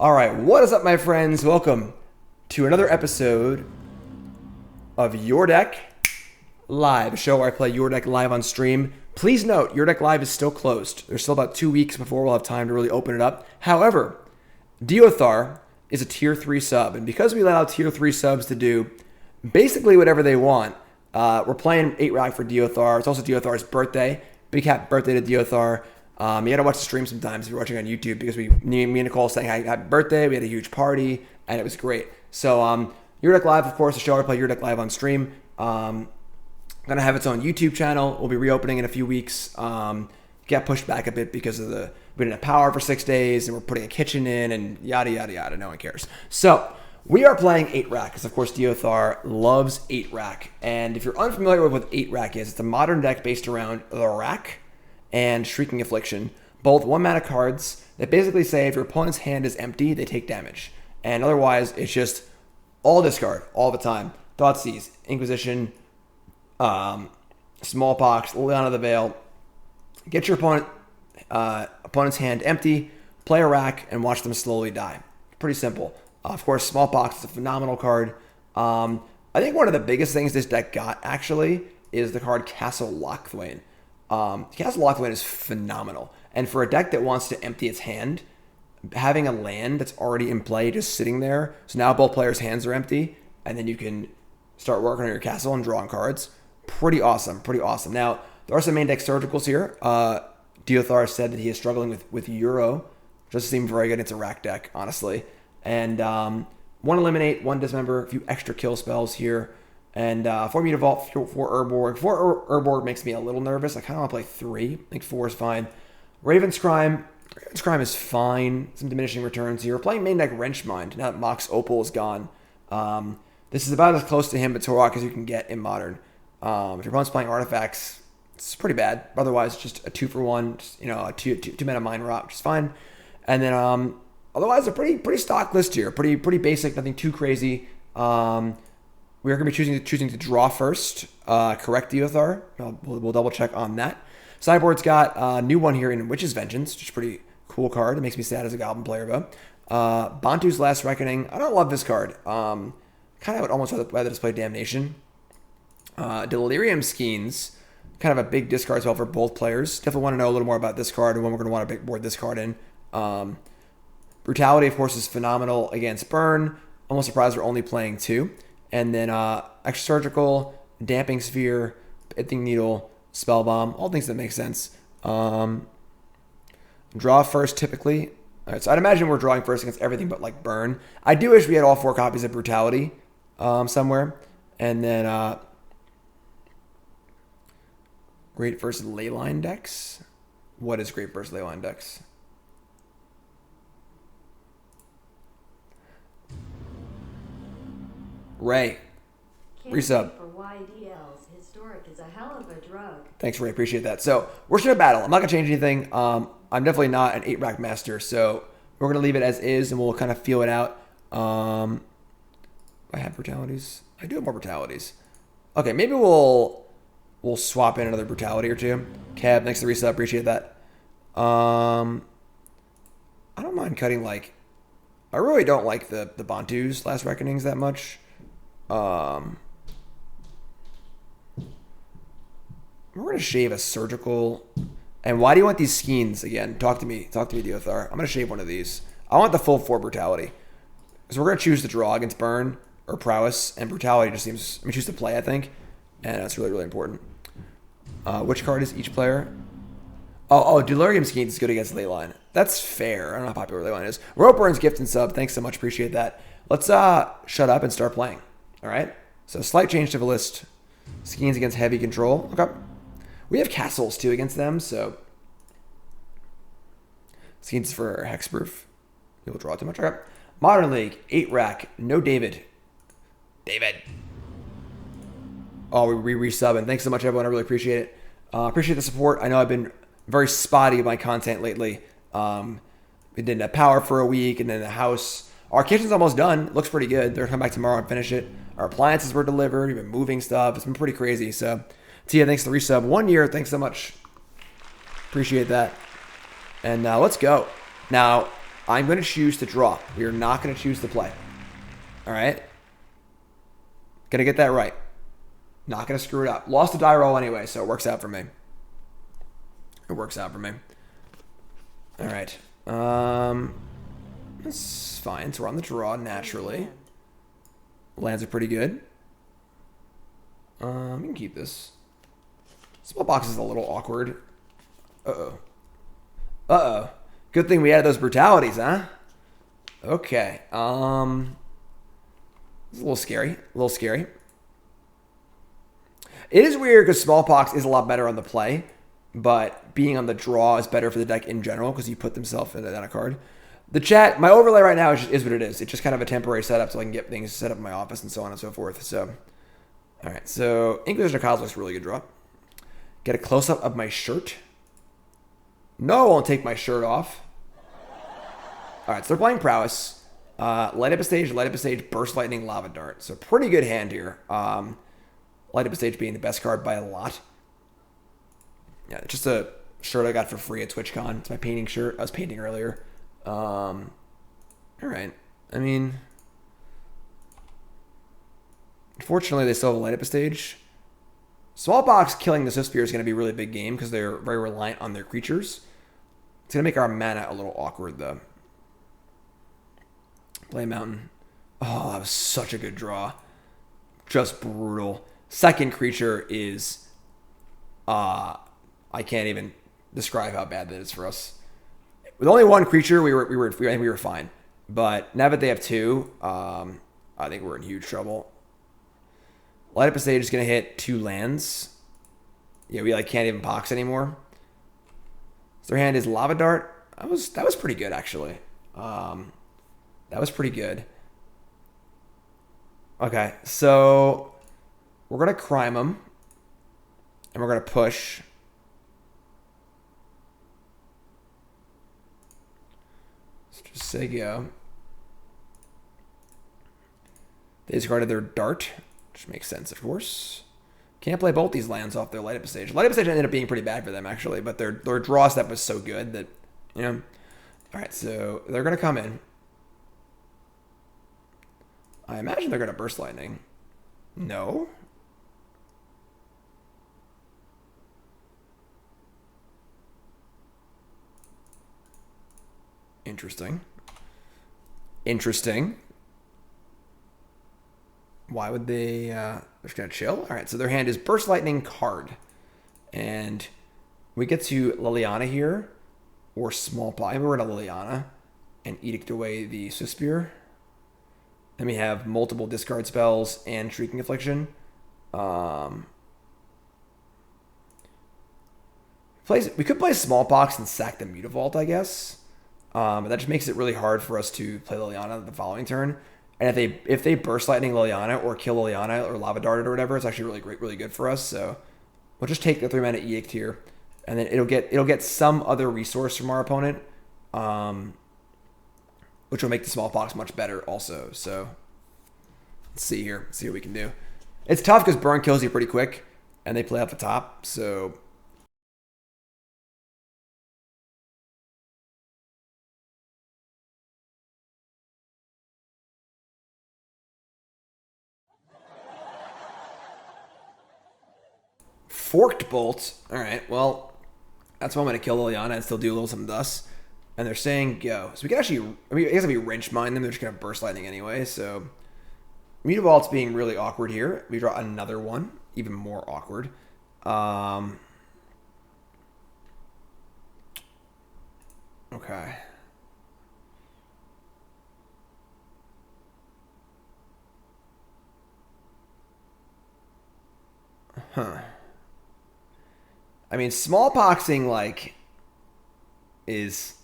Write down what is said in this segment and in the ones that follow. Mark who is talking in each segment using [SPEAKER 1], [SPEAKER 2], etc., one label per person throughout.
[SPEAKER 1] All right, what is up, my friends? Welcome to another episode of Your Deck Live, a show where I play Your Deck live on stream. Please note, Your Deck Live is still closed. There's still about 2 weeks before we'll have time to really open it up. However, Diothar is a tier 3 sub, and because we allow tier 3 subs to do basically whatever they want, we're playing 8-Rack for Diothar. It's also Diothar's birthday. Big happy birthday to Diothar. You gotta watch the stream sometimes if you're watching on YouTube, because me and Nicole sang happy birthday. We had a huge party and it was great. So Your Deck Live, of course, the show I play Your Deck Live on stream. Gonna have its own YouTube channel. We'll be reopening in a few weeks. Got pushed back a bit because of we didn't have power for 6 days, and we're putting a kitchen in, and yada yada yada. No one cares. So we are playing 8-Rack, because of course Diothar loves 8-Rack. And if you're unfamiliar with what 8-Rack is, it's a modern deck based around the Rack and Shrieking Affliction, both 1-mana cards that basically say if your opponent's hand is empty, they take damage. And otherwise, it's just all discard all the time. Thoughtseize, Inquisition, Smallpox, Liliana the Veil. Get your opponent's hand empty, play a Rack, and watch them slowly die. Pretty simple. Of course, Smallpox is a phenomenal card. I think one of the biggest things this deck got, actually, is the card Castle Locthwain. Castle Locthwain is phenomenal. And for a deck that wants to empty its hand, having a land that's already in play just sitting there, so now both players' hands are empty, and then you can start working on your castle and drawing cards. Pretty awesome, pretty awesome. Now, there are some main deck surgicals here. Diothar said that he is struggling with Euro. Doesn't seem very good. It's a Rack deck, honestly. And 1 Eliminate, 1 Dismember, a few extra kill spells here. And 4 Mutavault, 4 Urborg. 4 Urborg makes me a little nervous. I kind of want to play 3. I think 4 is fine. Raven's Crime. Raven's Crime is fine. Some diminishing returns here. We're playing main deck Wrenchmind now that Mox Opal is gone. This is about as close to him, but Torok, as you can get in Modern. If your opponent's playing Artifacts, it's pretty bad. Otherwise, just a 2-for-1, just, a 2-mana Mind Rot, which is fine. And then otherwise, a pretty stock list here. Pretty basic, nothing too crazy. We are going to be choosing to draw first. Correct, Diothar. We'll double check on that. Sideboard's got a new one here in Witch's Vengeance, which is a pretty cool card. It makes me sad as a Goblin player, though. Bontu's Last Reckoning. I don't love this card. Kind of would almost rather just play Damnation. Delirium Skeins. Kind of a big discard spell for both players. Definitely want to know a little more about this card and when we're going to want to board this card in. Brutality, of course, is phenomenal against Burn. Almost surprised we're only playing 2. And then Extra Surgical, Damping Sphere, Pithing Needle, Spellbomb, all things that make sense. Draw first, typically. All right, so I'd imagine we're drawing first against everything but like Burn. I do wish we had all 4 copies of Brutality somewhere. And then Great versus Leyline decks. What is Great versus Leyline decks? Ray, resub.
[SPEAKER 2] For YDLs, historic is a hell of a drug.
[SPEAKER 1] Thanks, Ray. Appreciate that. So we're just gonna battle. I'm not gonna change anything. I'm definitely not an 8-Rack master, so we're gonna leave it as is, and we'll kind of feel it out. I have brutalities. I do have more brutalities. Okay, maybe we'll swap in another brutality or 2. Cab, thanks for the resub. Appreciate that. I don't mind cutting I really don't like the Bontu's Last Reckonings that much. We're going to shave a surgical. And why do you want these Skeins again? Talk to me, Diothar. I'm going to shave one of these. I want the full 4 Brutality. So we're going to choose to draw against Burn or Prowess. And Brutality just seems, choose to play, I think. And that's really, really important. Which card is each player? Oh, Delirium Skeins is good against Leyline. That's fair. I don't know how popular Leyline is. Ropeburns, gift and sub. Thanks so much. Appreciate that. Let's shut up and start playing. All right? So slight change to the list. Skeins against heavy control. Okay. We have castles, too, against them, so Skeins for hexproof. You'll draw too much. Okay. Modern League, 8-Rack. No David. Oh, we resubbing. Thanks so much, everyone. I really appreciate it. Appreciate the support. I know I've been very spotty with my content lately. We didn't have power for a week, and then the house. Our kitchen's almost done. Looks pretty good. They're coming back tomorrow and finish it. Our appliances were delivered. We've been moving stuff. It's been pretty crazy. So, Tia, thanks for the resub. 1 year. Thanks so much. Appreciate that. And let's go. Now, I'm going to choose to draw. We are not going to choose to play. All right? Going to get that right. Not going to screw it up. Lost a die roll anyway, so it works out for me. It works out for me. All right. That's fine. So we're on the draw naturally. Lands are pretty good. We can keep this. Smallpox is a little awkward. Uh-oh. Uh-oh. Good thing we added those brutalities, huh? Okay. It's a little scary. A little scary. It is weird because Smallpox is a lot better on the play, but being on the draw is better for the deck in general because you put themselves in that card. The chat, my overlay right now is what it is. It's just kind of a temporary setup so I can get things set up in my office and so on and so forth. So, all right. So, Inquisition of Kozilek is a really good draw. Get a close-up of my shirt. No, I won't take my shirt off. All right, so they're playing Prowess. Light up a stage, Burst Lightning, Lava Dart. So pretty good hand here. Light up a stage being the best card by a lot. Yeah, it's just a shirt I got for free at TwitchCon. It's my painting shirt. I was painting earlier. All right. I mean, unfortunately, they still have a light up a stage. Smallpox killing the Swift Spear is going to be a really big game because they're very reliant on their creatures. It's going to make our mana a little awkward, though. Play Mountain. Oh, that was such a good draw. Just brutal. Second creature is... I can't even describe how bad that is for us. With only one creature, we were fine. But now that they have two, I think we're in huge trouble. Light up a stage is going to hit 2 lands. Yeah, we can't even box anymore. So their hand is Lava Dart. That was pretty good, actually. That was pretty good. Okay, so we're going to crime them. And we're going to push. Let's just say go. They discarded their dart, which makes sense, of course. Can't play both these lands off their light up stage. Light up stage ended up being pretty bad for them, actually, but their draw step was so good that, you know. All right, so they're going to come in. I imagine they're going to Burst Lightning. No. Interesting. Interesting. Why would they... they're just going to chill? All right, so their hand is Burst Lightning card. And we get to Liliana here. Or Smallpox. We're going to Liliana. And edict away the Swift Spear. Then we have multiple discard spells and Shrieking Affliction. We could play Smallpox and sack the Mutavault, I guess. But that just makes it really hard for us to play Liliana the following turn. And if they Burst Lightning Liliana or kill Liliana or Lava Dart or whatever, it's actually really good for us. So we'll just take the 3-mana edict here, and then it'll get some other resource from our opponent, which will make the Smallpox much better also. So let's see here. Let's see what we can do. It's tough because burn kills you pretty quick, and they play off the top. So Forked Bolt. All right, well, that's why I'm going to kill Liliana and still do a little something to us. And they're saying go. So we can actually, I guess if we Wrench Mine them, they're just going to Burst Lightning anyway. So Mutavault's being really awkward here. We draw another one, even more awkward. Okay. Huh. I mean, Smallpoxing, is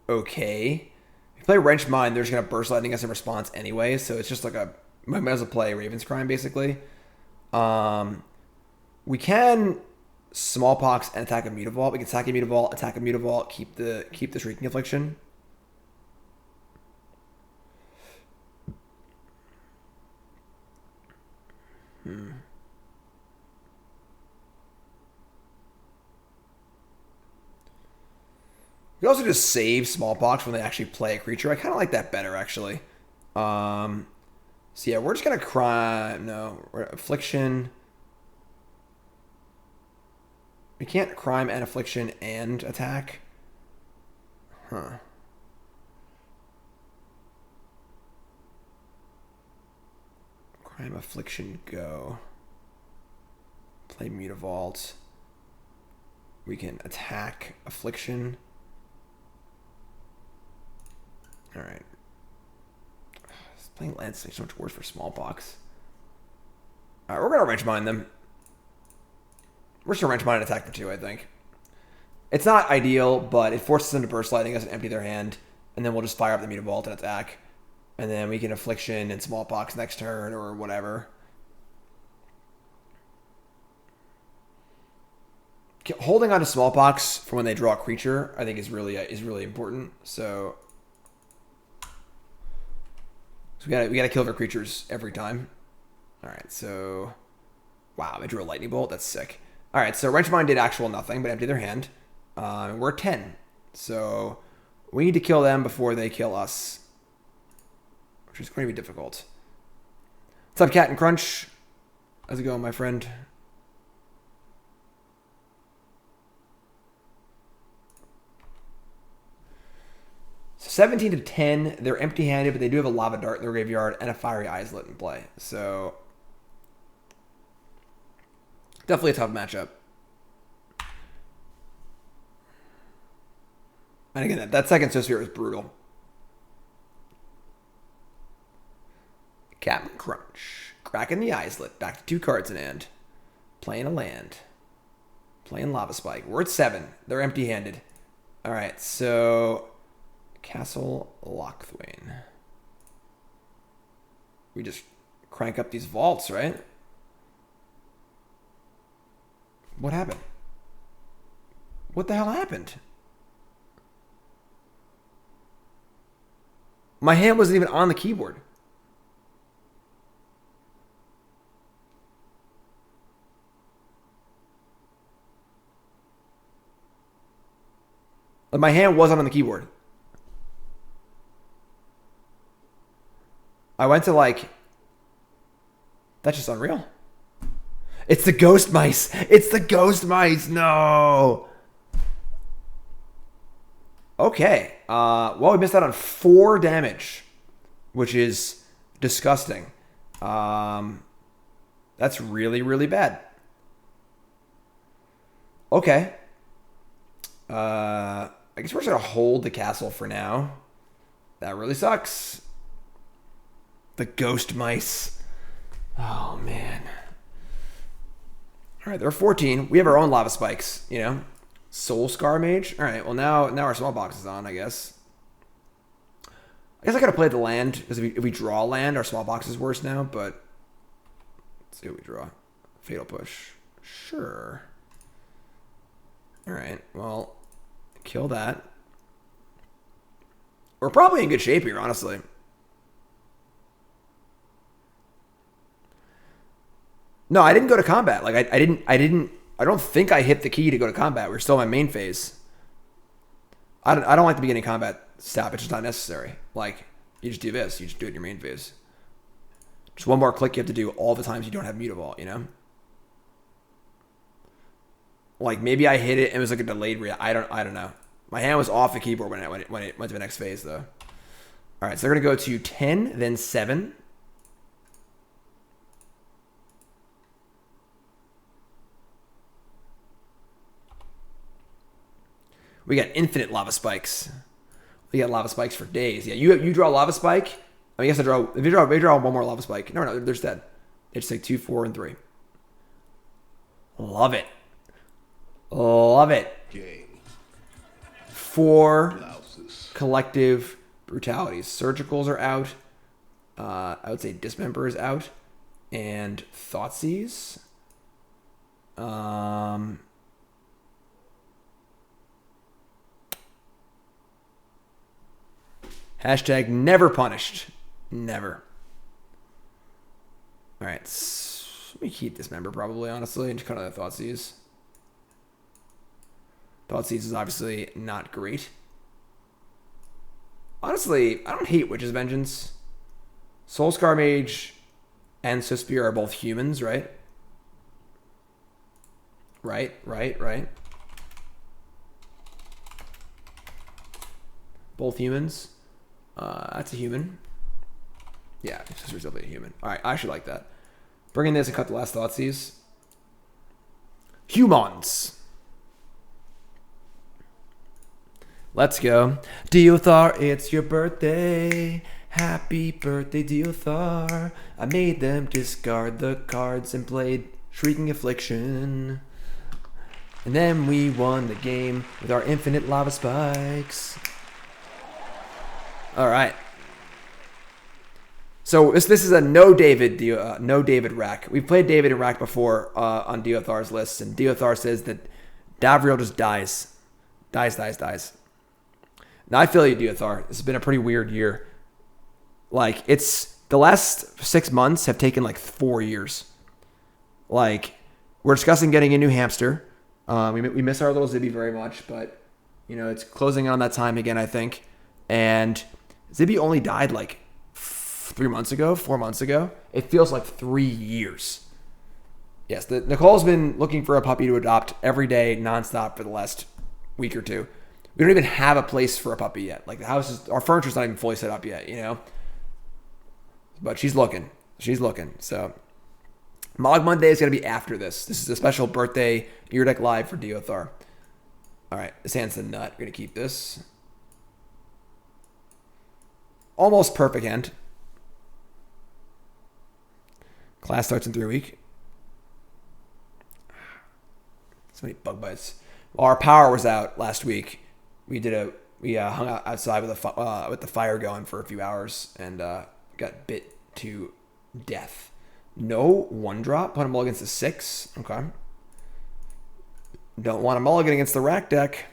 [SPEAKER 1] okay. If you play Wrench Mine, they're just going to Burst Lightning us in response anyway, so it's just might as well play Raven's Crime, basically. We can Smallpox and attack a Mutavault. We can attack a Mutavault, keep the Shrieking Affliction. We also just save Smallpox when they actually play a creature. I kind of like that better, actually. So yeah, we're just gonna crime. No, Affliction. We can't crime and Affliction and attack. Huh. Crime, Affliction, go. Play Mutavault. We can attack Affliction. Alright. Playing Lance makes so much worse for Smallpox. Alright, we're going to Wrench Mine them. We're just going to Wrench Mine and attack for 2, I think. It's not ideal, but it forces them to Burst Lightning us and empty their hand. And then we'll just fire up the Mutavault and attack. And then we can Affliction and Smallpox next turn or whatever. Holding on to Smallpox for when they draw a creature, I think is really important. So we gotta kill their creatures every time. All right, so wow, they drew a Lightning Bolt. That's sick. All right, so Wrench Mine did actual nothing, but empty their hand. We're 10, so we need to kill them before they kill us, which is going to be difficult. What's up, Cat and Crunch? How's it going, my friend? So 17 to 10, they're empty-handed, but they do have a Lava Dart in their graveyard and a Fiery Islet in play. So definitely a tough matchup. And again, that second Sosphere was brutal. Captain Crunch. Cracking the Islet. Back to 2 cards in hand. Playing a land. Playing Lava Spike. We're at 7. They're empty-handed. Alright, so Castle Locthwain. We just crank up these vaults, right? What happened? What the hell happened? My hand wasn't even on the keyboard. Like, my hand wasn't on the keyboard. I went to that's just unreal. It's the ghost mice. It's the ghost mice. No. Okay. Well, we missed out on 4 damage, which is disgusting. That's really, really bad. Okay. I guess we're just going to hold the castle for now. That really sucks. The ghost mice. Oh, man. All right, there are 14. We have our own lava spikes, you know. Soul Scar Mage. All right, well, now our Smallpox is on, I guess. I guess I could have played the land, because if we draw land, our Smallpox is worse now, but let's see what we draw. Fatal Push. Sure. All right, well, kill that. We're probably in good shape here, honestly. No, I didn't go to combat. Like, I don't think I hit the key to go to combat. We're still in my main phase. I don't like the beginning combat stop. It's just not necessary. Like, you just do this. You just do it in your main phase. Just one more click you have to do all the times you don't have Mutavault, you know? Like, maybe I hit it and it was like a delayed react. I don't know. My hand was off the keyboard when it went to the next phase, though. All right, so they're going to go to 10, then 7. We got infinite lava spikes. We got lava spikes for days. Yeah, you draw a lava spike. I guess I draw. If you draw one more lava spike. No, they're just dead. They just take 2, 4, and 3. Love it. Love it. 4 collective brutalities. Surgicals are out. I would say Dismember is out, and Thoughtseize. Hashtag never punished. Never. All right. So let me keep Dismember probably, honestly, and just cut out the Thoughtseize. Thoughtseize is obviously not great. Honestly, I don't hate Witch's Vengeance. Soulscar Mage and Suspir are both humans, right? Right. Both humans. That's a human. Yeah, Suspir's definitely a human. All right, I should like that. Bring in this and cut the last Thoughtseize. Humans. Let's go. Diothar, it's your birthday. Happy birthday, Diothar. I made them discard the cards and played Shrieking Affliction. And then we won the game with our infinite lava spikes. All right. So this is a no David rack. We've played David and rack before on Diothar's lists, and Diothar says that Davriel just dies. Dies. Now I feel you, Diothar. This has been a pretty weird year. Like, it's the last 6 months have taken like 4 years. Like, we're discussing getting a new hamster. We miss our little Zibby very much, but you know, it's closing on that time again, I think. And Zibby only died like 4 months ago. It feels like 3 years. Yes, Nicole's been looking for a puppy to adopt every day, nonstop for the last week or two. We don't even have a place for a puppy yet. Like, our furniture's not even fully set up yet, you know? But she's looking. So, Mog Monday is going to be after this. This is a special birthday Ear Deck Live for Diothar. All right, this hand's the nut. We're going to keep this. Almost perfect hand. Class starts in 3 weeks. So many bug bites. Well, our power was out last week. We hung out outside with the fire going for a few hours and got bit to death. No 1-drop. Put a mulligan against a 6. Okay. Don't want a mulligan against the rack deck.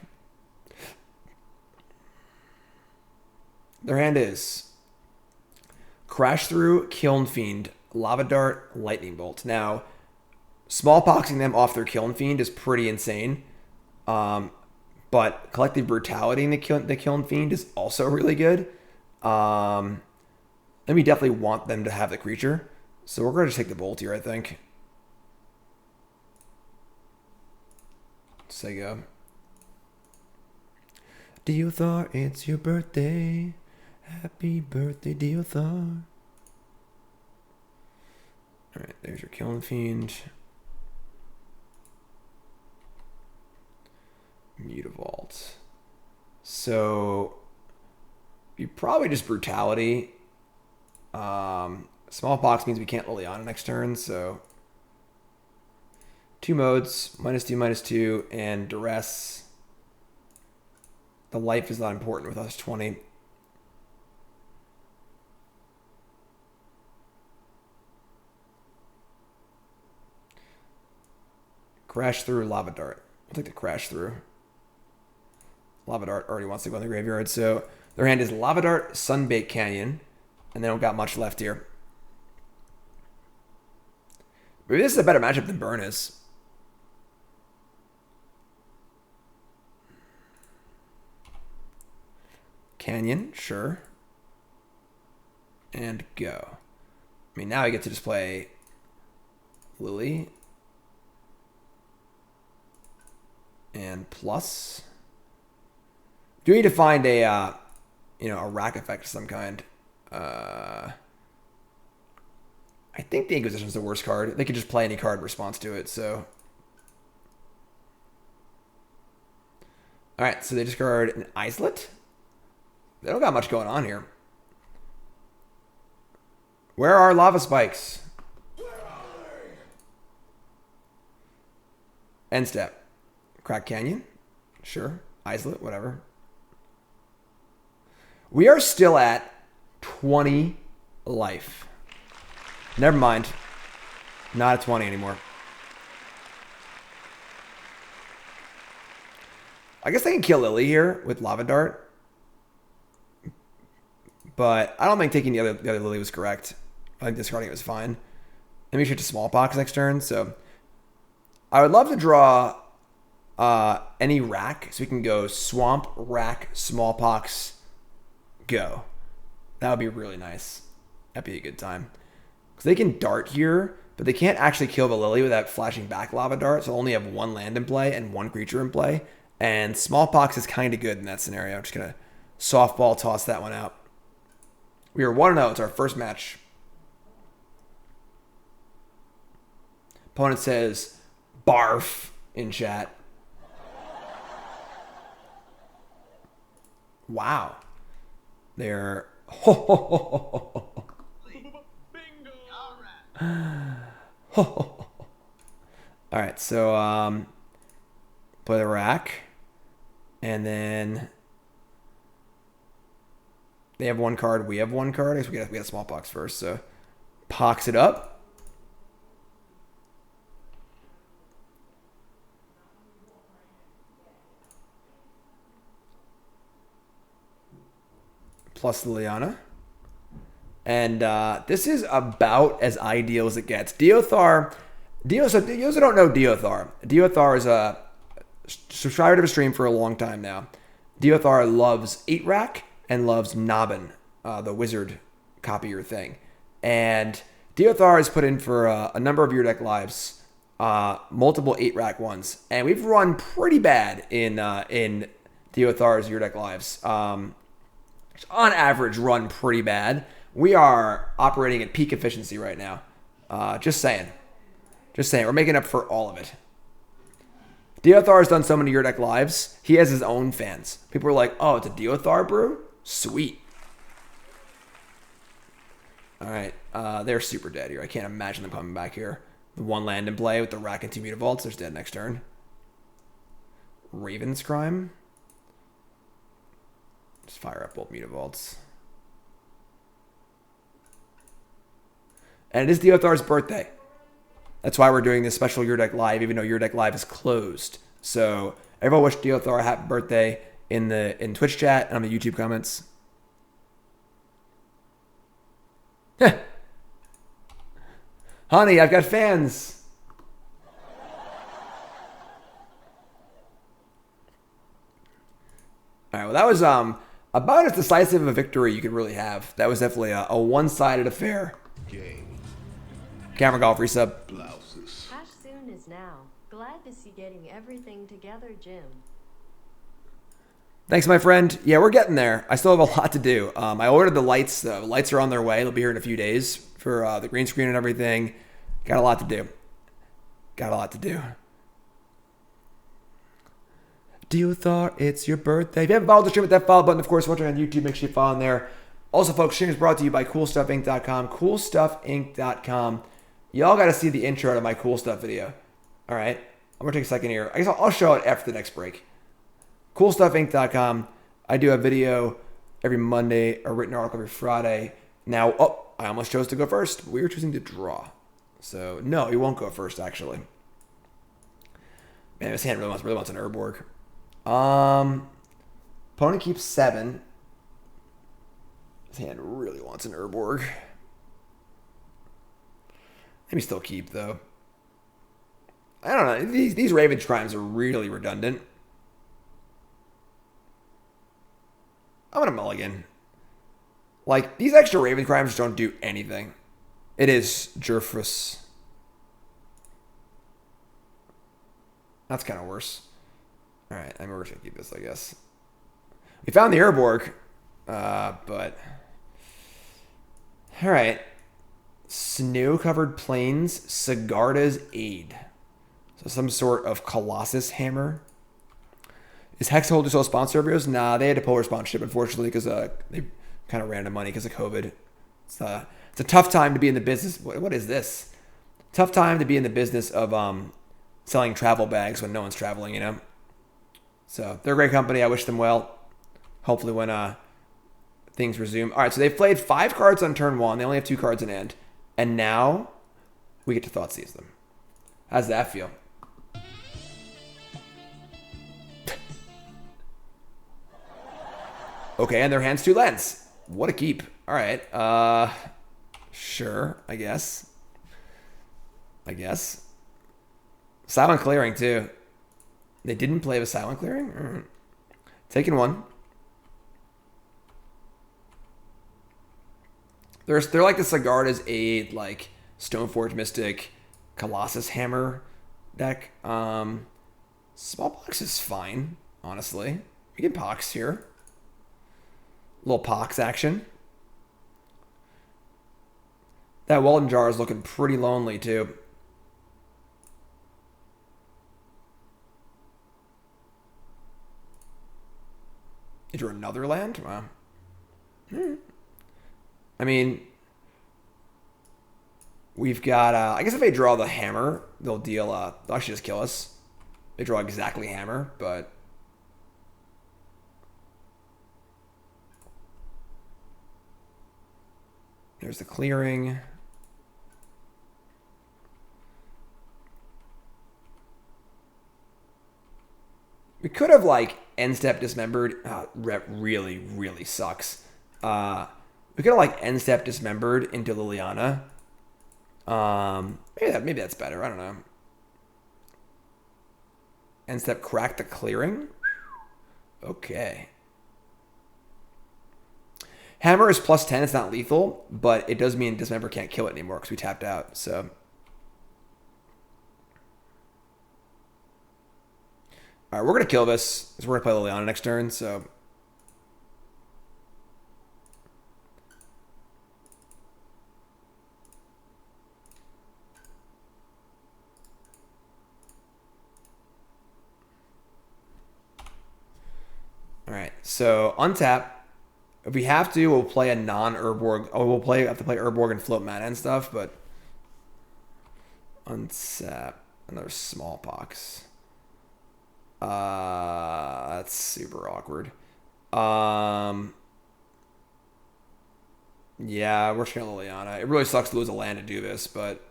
[SPEAKER 1] Their hand is Crash Through, Kiln Fiend, Lava Dart, Lightning Bolt. Now, smallpoxing them off their Kiln Fiend is pretty insane. But Collective Brutality in the Kiln Fiend is also really good. And we definitely want them to have the creature. So we're going to just take the Bolt here, I think. Say go. Diothar, it's your birthday. Happy birthday, Diothar. Alright, there's your Kiln Fiend. Mutavault. So you probably just Brutality. Smallpox means we can't Liliana next turn, so 2 modes, -2/-2, and Duress. The life is not important with us 20. Crash Through, Lava Dart. I'll take the Crash Through. Lava Dart already wants to go in the graveyard, so their hand is Lava Dart, Sunbake Canyon, and they don't got much left here. Maybe this is a better matchup than Burn is. Canyon, sure. And go. I mean, now I get to just play Lily. And plus. Do we need to find a, a rack effect of some kind? I think the Inquisition is the worst card. They could just play any card in response to it, so. Alright, so they discard an Islet. They don't got much going on here. Where are Lava Spikes? End step. Crack Canyon. Sure. Islet, whatever. We are still at 20 life. Never mind. Not at 20 anymore. I guess they can kill Lily here with Lava Dart. But I don't think taking the other Lily was correct. I think discarding it was fine. Maybe we should to Smallpox next turn. So I would love to draw any rack. So we can go Swamp, Rack, Smallpox, go. That would be really nice. That'd be a good time. Because they can dart here, but they can't actually kill the Lily without flashing back Lava Dart, so they'll only have one land in play and one creature in play. And Smallpox is kind of good in that scenario. I'm just going to softball toss that one out. We are 1-0. It's our first match. Opponent says, barf in chat. Wow. They're...
[SPEAKER 3] Bingo!
[SPEAKER 1] All right, so play the rack. And then they have one card. We have one card. I guess we got Smallpox first. So pox it up. Plus Liliana. And this is about as ideal as it gets. Diothar, so those who don't know Diothar is a subscriber to the stream for a long time now. Diothar loves 8-rack and loves Nobbin, the wizard copier thing. And Diothar has put in for a number of your deck lives, multiple 8-rack ones. And we've run pretty bad in Diothar's your deck lives. On average, run pretty bad. We are operating at peak efficiency right now. Just saying. We're making up for all of it. Diothar has done so many your deck lives. He has his own fans. People are like, oh, it's a Diothar brew? Sweet. All right. They're super dead here. I can't imagine them coming back here. The one land in play with the rack and 2 Mutavaults. There's dead next turn. Raven's Crime. Just fire up both Mutavaults. And it is Diothar's birthday. That's why we're doing this special Your Deck Live, even though Your Deck Live is closed. So everyone wish Diothar a happy birthday in Twitch chat and on the YouTube comments. Honey, I've got fans. All right, well, that was about as decisive a victory you could really have. That was definitely a one-sided affair. Camera golf resub.
[SPEAKER 2] Hash soon is now. Glad to see getting everything together, Jim.
[SPEAKER 1] Thanks, my friend. Yeah, we're getting there. I still have a lot to do. I ordered the lights. The lights are on their way. They'll be here in a few days for the green screen and everything. Got a lot to do. Diothar, it's your birthday. If you haven't followed the stream, hit that follow button. Of course, watching on YouTube, make sure you follow in there. Also, folks, stream is brought to you by CoolStuffInc.com. CoolStuffInc.com. Y'all got to see the intro to my Cool Stuff video. All right? I'm going to take a second here. I guess I'll show it after the next break. CoolStuffInc.com. I do a video every Monday, a written article every Friday. Now, I almost chose to go first. We were choosing to draw. So, no, he won't go first, actually. Man, this hand really wants an Urborg. Opponent keeps 7. His hand really wants an Urborg. Maybe still keep, though. I don't know. These Raven Crimes are really redundant. I'm going to mulligan. Like, these extra Raven Crimes don't do anything. It is Jerfus. That's kind of worse. All right, I'm going to keep this, I guess. We found the Urborg, but... All right. Snow-covered plains, Sigarda's Aid. So some sort of Colossus hammer. Is Hexholder still a sponsor of yours? Nah, they had to pull their sponsorship, unfortunately, because they kind of ran out of money because of COVID. It's a tough time to be in the business. What is this? Tough time to be in the business of selling travel bags when no one's traveling, you know? So they're a great company. I wish them well. Hopefully when things resume. All right, so they've played 5 cards on turn 1. They only have 2 cards in hand. And now we get to Thoughtseize them. How's that feel? Okay, and their hand's 2 lands. What a keep. All right. Sure, I guess. Silent Clearing, too. They didn't play with Silent Clearing? Taking 1. They're like the Sigarda's Aid, like Stoneforge Mystic, Colossus Hammer deck. Smallpox is fine, honestly. We can Pox here. A little Pox action. That Weldon Jar is looking pretty lonely, too. Is there another land? Wow. I mean, we've got... I guess if they draw the Hammer, they'll deal... they'll actually just kill us. They draw exactly Hammer, but... There's the clearing. We could have, like, end-step Dismembered. Rep really, really sucks. We could have, like, end-step Dismembered into Liliana. Maybe that's better. I don't know. End-step Crack the Clearing? Okay. Hammer is plus 10. It's not lethal, but it does mean Dismember can't kill it anymore because we tapped out, so... Alright, we're going to kill this. Because we're going to play Liliana next turn, so... Alright, so untap. If we have to, we'll play a non-Urborg. Oh, have to play Urborg and float mana and stuff, but... Untap. Another Smallpox. That's super awkward. Yeah, we're just gonna Liliana. It really sucks to lose a land to do this, but...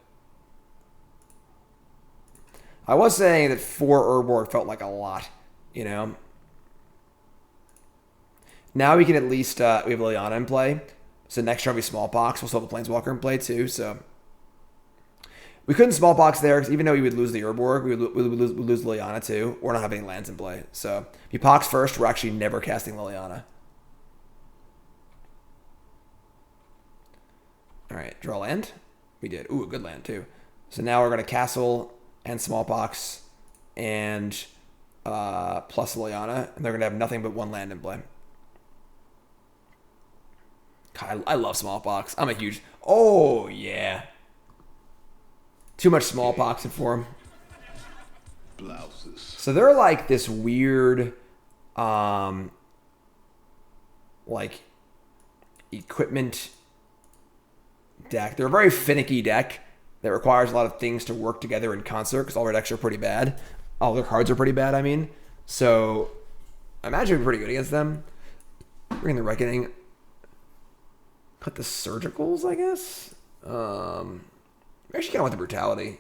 [SPEAKER 1] I was saying that 4 Urborg felt like a lot, you know? Now we can at least, we have Liliana in play. So next turn we Smallpox. We'll still have a Planeswalker in play too, so... We couldn't Smallpox there, because even though we would lose the Urborg, we would lose Liliana too. We're not having any lands in play. So if you Pox first, we're actually never casting Liliana. Alright, draw land. We did. Ooh, a good land too. So now we're going to Castle and Smallpox and plus Liliana, and they're going to have nothing but 1 land in play. God, I love Smallpox. I'm a huge... Oh, yeah. Too much Smallpox for him.
[SPEAKER 3] Blouses.
[SPEAKER 1] So they're like this weird, like, equipment deck. They're a very finicky deck that requires a lot of things to work together in concert because all their decks are pretty bad. All their cards are pretty bad, I mean. So I imagine we're pretty good against them. Bring the Reckoning. Cut the Surgicals, I guess. We actually kind of want the Brutality.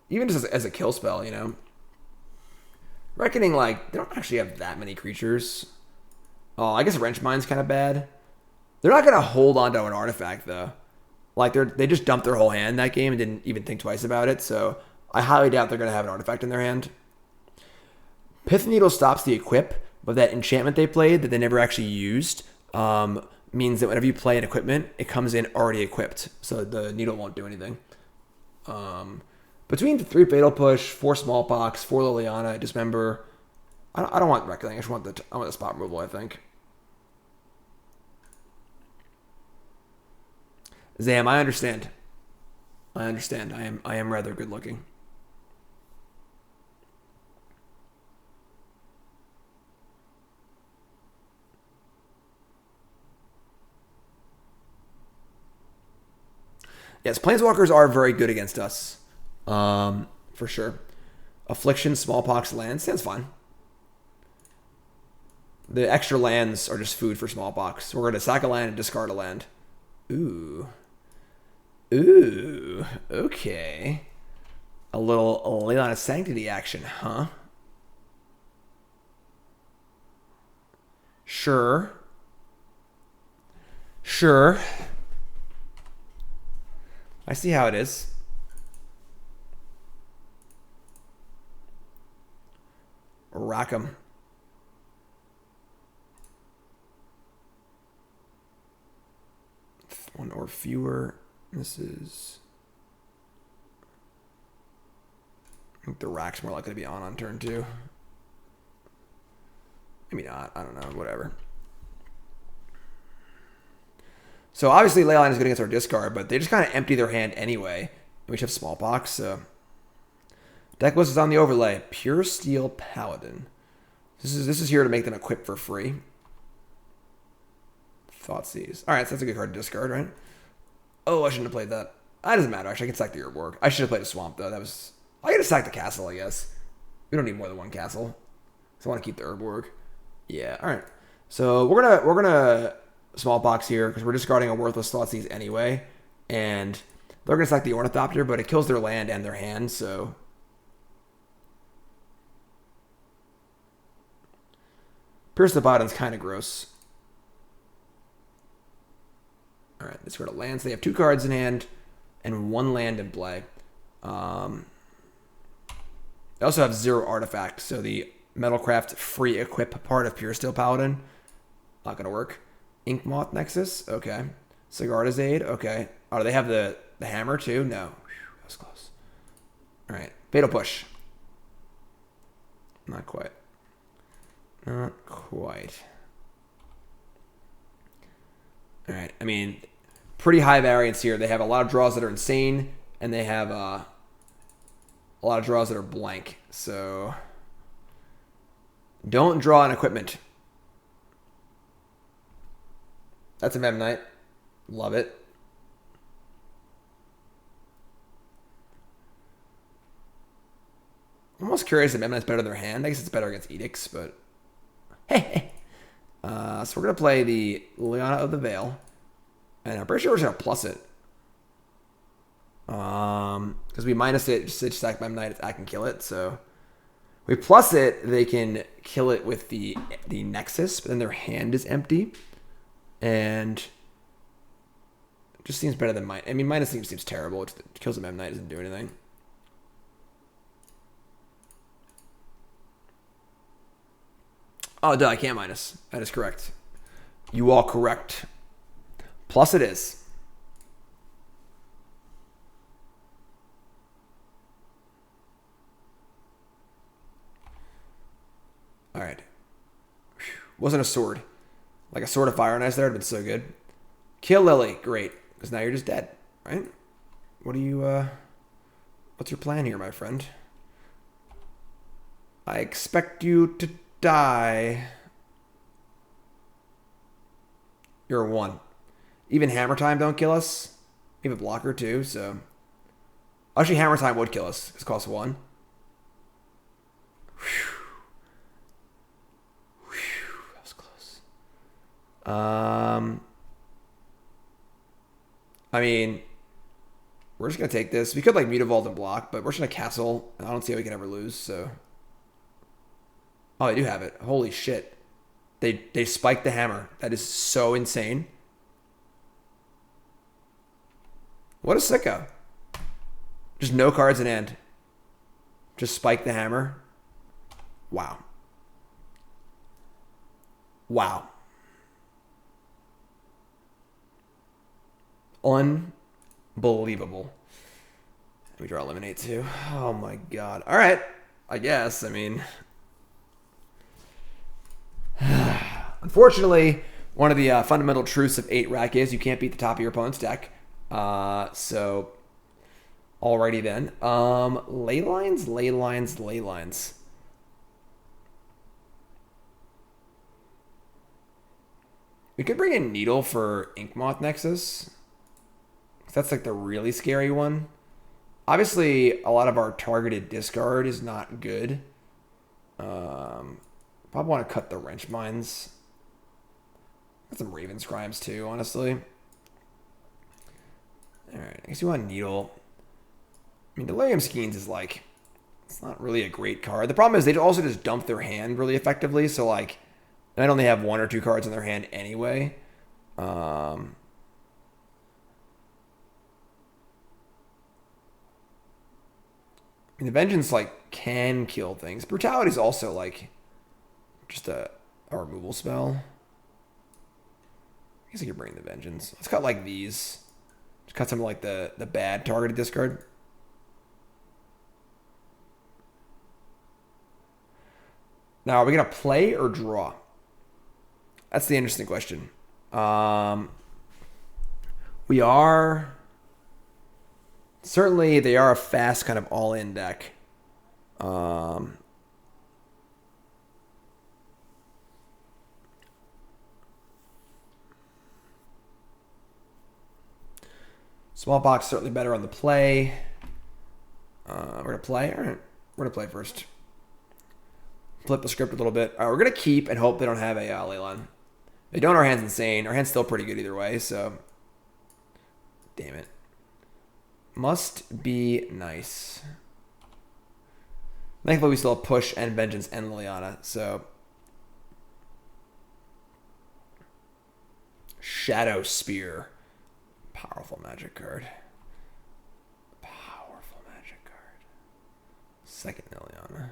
[SPEAKER 1] Even just as a kill spell, you know. Reckoning, like, they don't actually have that many creatures. Oh, I guess Wrenchmine's kind of bad. They're not going to hold on to an artifact, though. Like, they just dumped their whole hand that game and didn't even think twice about it, so I highly doubt they're going to have an artifact in their hand. Pithing Needle stops the equip, but that enchantment they played that they never actually used means that whenever you play an equipment, it comes in already equipped, so the needle won't do anything. Between 3 Fatal Push, 4 Smallpox, 4 Liliana, Dismember, I don't want Reckoning. I want the spot removal, I think. Zam, I understand. I am rather good looking. Yes, Planeswalkers are very good against us. For sure. Affliction, Smallpox, lands. That's fine. The extra lands are just food for Smallpox. We're going to sack a land and discard a land. Ooh. Ooh. Okay. A little Liliana Sanctity action, huh? Sure. I see how it is. Rack 'em. 1 or fewer. This is... I think the rack's more likely to be on turn 2. Maybe not. I don't know. Whatever. So obviously Leyline is good against our discard, but they just kind of empty their hand anyway. And we should have Smallpox, so... Deck list is on the overlay. Pure Steel Paladin. This is here to make them equip for free. Thoughtseize. Alright, so that's a good card to discard, right? Oh, I shouldn't have played that. That doesn't matter. Actually, I can sack the Urborg. I should have played a Swamp, though. That was... I gotta sack the castle, I guess. We don't need more than one castle. So I want to keep the Urborg. Yeah, alright. So we're gonna Smallpox here, because we're discarding a worthless Thoughtseize anyway. And they're gonna sack the Ornithopter, but it kills their land and their hand, so... Pierce the Bottom's kind of gross. Alright, discard a land. So they have 2 cards in hand and 1 land in play. They also have 0 artifacts, so the Metalcraft free equip part of Pure Steel Paladin, not going to work. Yawgmoth Nexus, okay. Sigarda's Aid, okay. Oh, do they have the hammer too? No. Whew, that was close. Alright, Fatal Push. Not quite. Not quite. Alright, I mean, pretty high variance here. They have a lot of draws that are insane, and they have a lot of draws that are blank. So, don't draw an equipment. That's a Memnite. Love it. I'm almost curious if Memnite's better than their hand. I guess it's better against Edicts, but... Hey. So we're going to play the Liliana of the Veil. And I'm pretty sure we're just going to plus it. Because we minus it, just stack Memnite, I can kill it. So we plus it, they can kill it with the Nexus, but then their hand is empty. And it just seems better than mine. I mean, minus seems terrible. It kills the Memnite, doesn't do anything. Oh, duh, I can't minus. That is correct. You are correct. Plus it is. Alright. Wasn't a sword. Like a sword of fire and ice there would have been so good. Kill Lily. Great. Because now you're just dead. Right? What do you, what's your plan here, my friend? I expect you to die. You're a 1. Even Hammer Time don't kill us. We have a blocker too, so... Actually, Hammer Time would kill us. It costs 1. Whew. That was close. I mean... We're just going to take this. We could, like, Mutavault and block, but we're just going to castle. And I don't see how we can ever lose, so... Oh, they do have it. Holy shit. They spiked the hammer. That is so insane. What a sicko. Just no cards in hand. Just spike the hammer. Wow. Wow. Unbelievable. Let me draw Eliminate too. Oh my god. Alright. I guess. I mean... Unfortunately, one of the fundamental truths of 8-rack is you can't beat the top of your opponent's deck. So, alrighty then. Ley lines. We could bring in Needle for Yawgmoth Nexus. That's like the really scary one. Obviously, a lot of our targeted discard is not good. Probably want to cut the Wrench Mines. Got some Raven Scribes too, honestly. Alright, I guess you want Needle. I mean, Delirium Skeins is like... It's not really a great card. The problem is they also just dump their hand really effectively, so like... They might only have 1 or 2 cards in their hand anyway. I mean, the Vengeance, like, can kill things. Brutality is also, like... Just a removal spell. I guess I could bring the Vengeance. Let's cut like these. Just cut some like the bad targeted discard. Now, are we going to play or draw? That's the interesting question. We are... Certainly, they are a fast kind of all-in deck. Smallpox certainly better on the play. We're going to play? All right. We're going to play first. Flip the script a little bit. All right, we're going to keep and hope they don't have a Leylon. They don't, our hand's insane. Our hand's still pretty good either way, so... Damn it. Must be nice. Thankfully, we still have Push and Vengeance and Liliana, so... Shadow Spear. Powerful magic card. Powerful magic card. Second Liliana.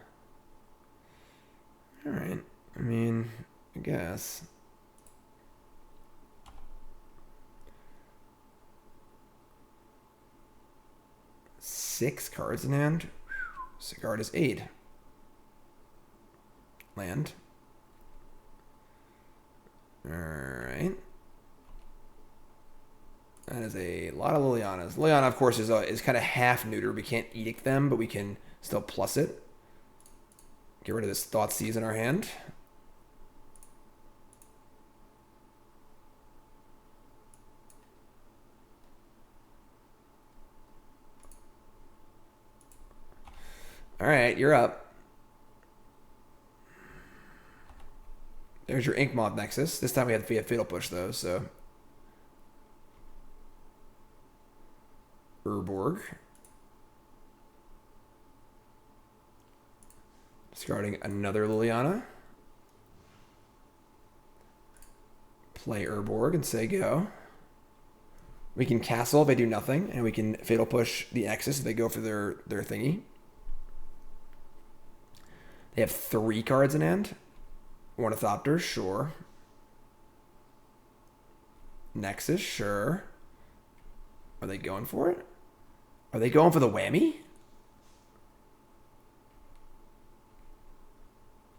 [SPEAKER 1] Alright. I mean, I guess. Six cards in hand. Sigard is 8. Land. Alright. That is a lot of Lilianas. Liliana, of course, is kind of half neuter. We can't edict them, but we can still plus it. Get rid of this Thoughtseize in our hand. All right, you're up. There's your Yawgmoth Nexus. This time we have Fatal Push, though, so... Urborg. Discarding another Liliana. Play Urborg and say go. We can Castle if they do nothing, and we can Fatal Push the Nexus if they go for their thingy. They have 3 cards in hand. Ornithopter, sure. Nexus, sure. Are they going for it? Are they going for the whammy?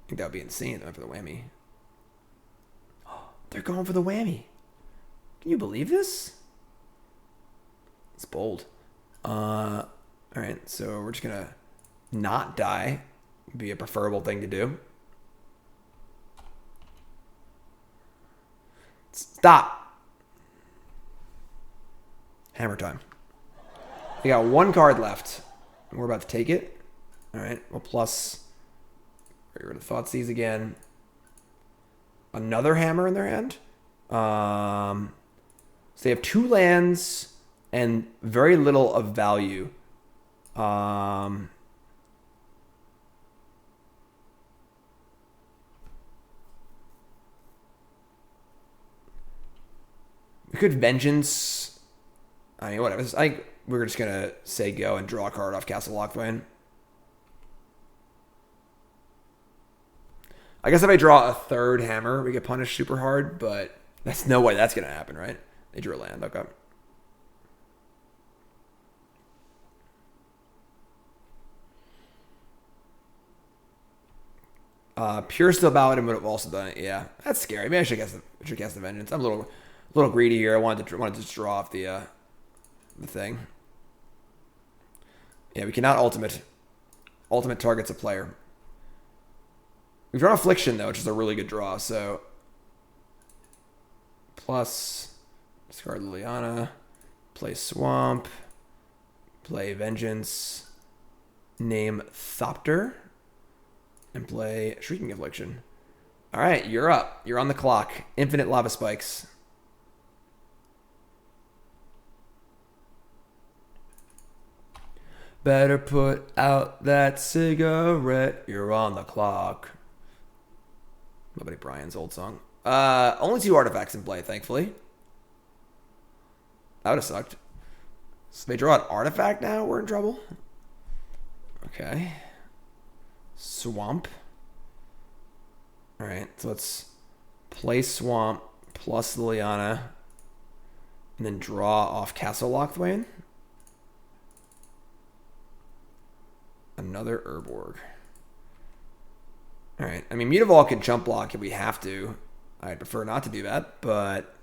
[SPEAKER 1] I think that would be insane if they went for the whammy. They're going for the whammy. Can you believe this? It's bold. Alright, so we're just going to not die. Be a preferable thing to do. Stop. Hammer time. We got 1 card left. And we're about to take it. Alright, we'll plus. Get rid of Thoughtseize again. Another hammer in their hand. So they have 2 lands and very little of value. We could Vengeance. I mean, whatever. I think we're just going to say go and draw a card off Castle Locthwain. I guess if I draw a 3rd hammer, we get punished super hard, but that's no way that's going to happen, right? They drew a land. Okay. Pure Steel Paladin would have also done it. Yeah, that's scary. Maybe I should cast the Vengeance. I'm a little greedy here. I wanted to just draw off the thing. Yeah, we cannot ultimate. Ultimate targets a player. We've drawn Affliction, though, which is a really good draw, so... Plus, discard Liliana, play Swamp, play Vengeance, name Thopter, and play Shrieking Affliction. Alright, you're up. You're on the clock. Infinite Lava Spikes. Better put out that cigarette. You're on the clock. My buddy Brian's old song. Only 2 artifacts in play, thankfully. That would have sucked. So they draw an artifact now? We're in trouble? Okay. Swamp. Alright, so let's play Swamp, plus Liliana, and then draw off Castle Locthwain. Another Urborg. All right. I mean, Mutavault can jump block if we have to. I'd prefer not to do that, but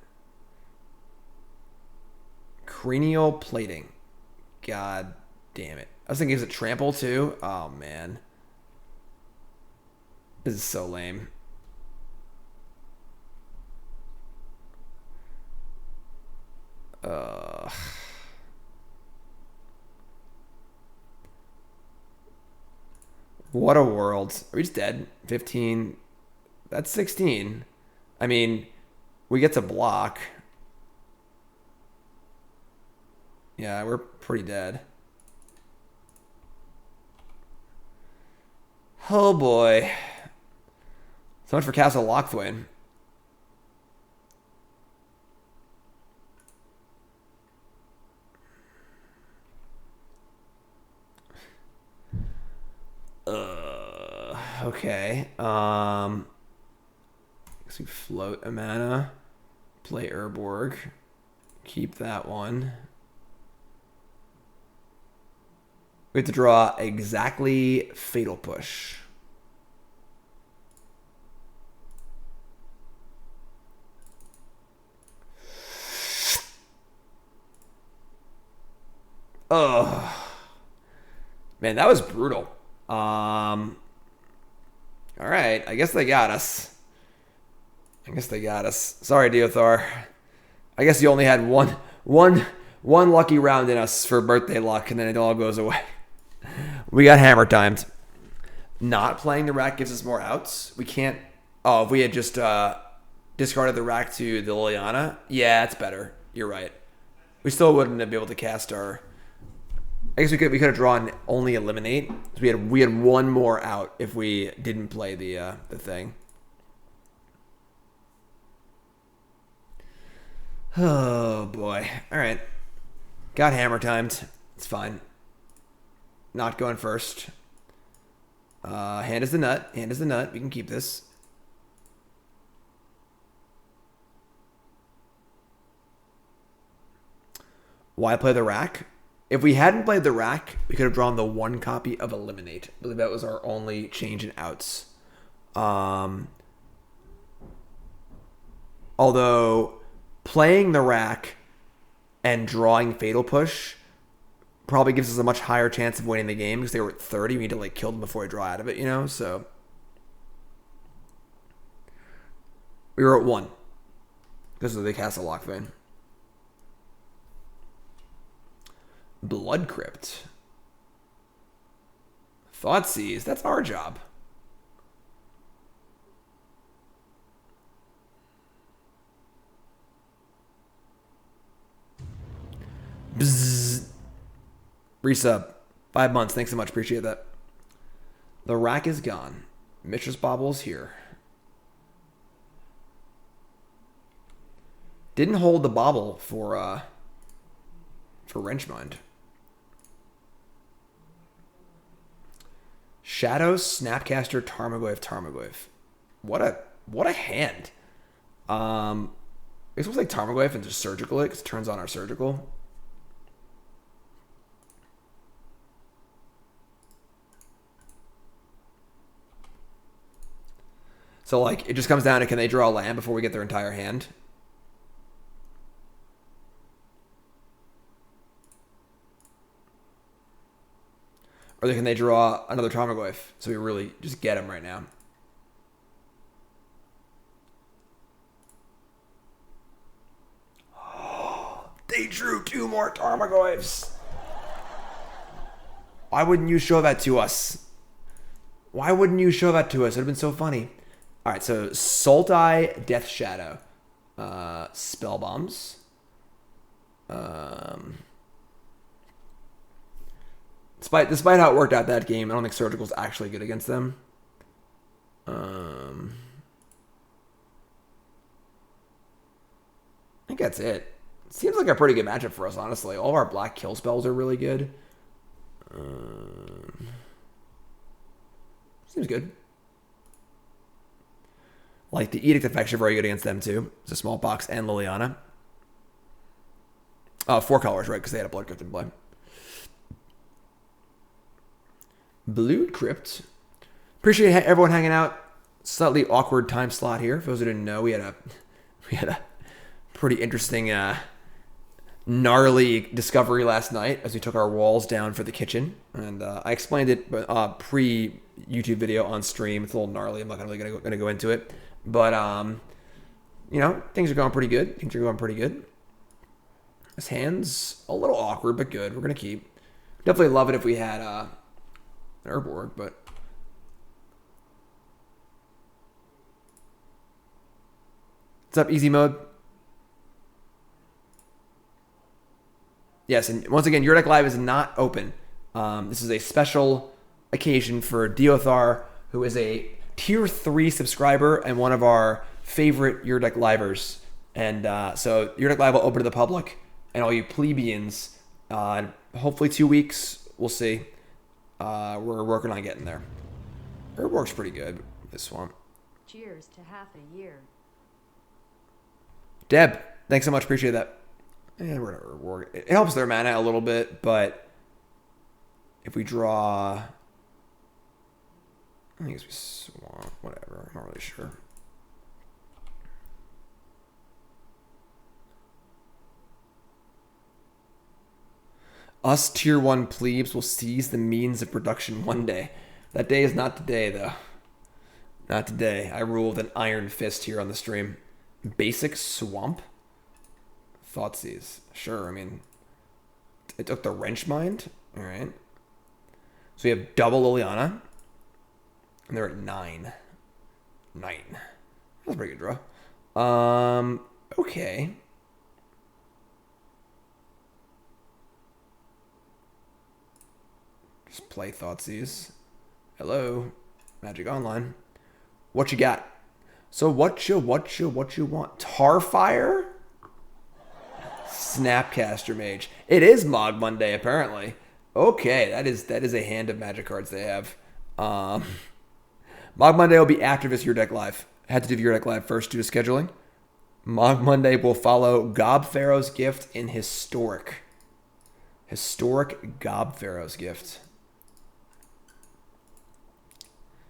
[SPEAKER 1] cranial plating. God damn it. I was thinking, is it trample too? Oh, man. This is so lame. What a world. Are we just dead? 15. That's 16. I mean, we get to block. Yeah, we're pretty dead. Oh boy. So much for Castle Locthwain. Okay. I guess we float a mana. Play Urborg. Keep that one. We have to draw exactly Fatal Push. Ugh. Man, that was brutal. All right. I guess they got us. Sorry, Diothar. I guess you only had one lucky round in us for birthday luck, and then it all goes away. We got hammer timed. Not playing the rack gives us more outs. We can't... Oh, if we had just discarded the rack to the Liliana, yeah, it's better. You're right. We still wouldn't be able to cast our... I guess we could have drawn only eliminate. So we had one more out if we didn't play the thing. Oh boy. All right. Got hammer timed. It's fine. Not going first. Hand is the nut. We can keep this. Why play the rack? If we hadn't played the rack, we could have drawn the one copy of Eliminate. I believe that was our only change in outs. Although playing the rack and drawing Fatal Push probably gives us a much higher chance of winning the game because they were at 30. We need to kill them before we draw out of it, So we were at 1 because of the Castle Locthwain. Blood Crypt. Thoughtseize. That's our job. Bzzz. Resub. 5 months. Thanks so much. Appreciate that. The rack is gone. Mistress Bobble's here. Didn't hold the bobble for Wrenchmind. Shadows, Snapcaster, Tarmogoyf. What a hand. It's almost like Tarmogoyf and just surgical it because it turns on our surgical. So it just comes down to can they draw a land before we get their entire hand? Or can they draw another Tarmogoyf so we really just get him right now? They drew 2 more Tarmogoyfs. Why wouldn't you show that to us? It would have been so funny. All right, so Sultai, Death Shadow, Spellbombs. Despite how it worked out that game, I don't think Surgical's actually good against them. I think that's it. Seems like a pretty good matchup for us, honestly. All of our black kill spells are really good. Seems good. Like the Edict effects are very good against them too. It's a Smallpox and Liliana. 4 colors, right? Because they had a Blood Crypt in play. Blue Crypt. Appreciate everyone hanging out. Slightly awkward time slot here. For those who didn't know, we had a pretty interesting, gnarly discovery last night as we took our walls down for the kitchen. And I explained it pre-YouTube video on stream. It's a little gnarly. I'm not really gonna go into it, but you know, things are going pretty good. This hand's a little awkward, but good. We're gonna keep. Definitely love it if we had an Urborg, but. What's up, easy mode? Yes, and once again, Your Deck Live is not open. This is a special occasion for Diothar, who is a Tier 3 subscriber and one of our favorite Your Deck Livers. And so Your Deck Live will open to the public, and all you plebeians, hopefully 2 weeks, we'll see. We're working on getting there. Urborg's pretty good, this swamp.
[SPEAKER 2] Cheers to half a year.
[SPEAKER 1] Deb, thanks so much. Appreciate that. And we're gonna Urborg. It helps their mana a little bit, but if we draw, I think it's swamp. Whatever. I'm not really sure. Us Tier 1 plebes will seize the means of production one day. That day is not today, though. Not today. I rule with an iron fist here on the stream. Basic swamp? Thoughtseize. Sure, I mean, it took the wrench mind. Alright. So we have double Liliana. And they're at 9. 9. That's a pretty good draw. Okay. Just play Thoughtseize. Hello. Magic Online. What you got? So what you want? Tarfire? Snapcaster Mage. It is Mog Monday, apparently. Okay, that is a hand of magic cards they have. Mog Monday will be after this Your Deck Live. Had to do Your Deck Live first due to scheduling. Mog Monday will follow Gob Pharaoh's Gift in Historic. Historic Gob Pharaoh's Gift.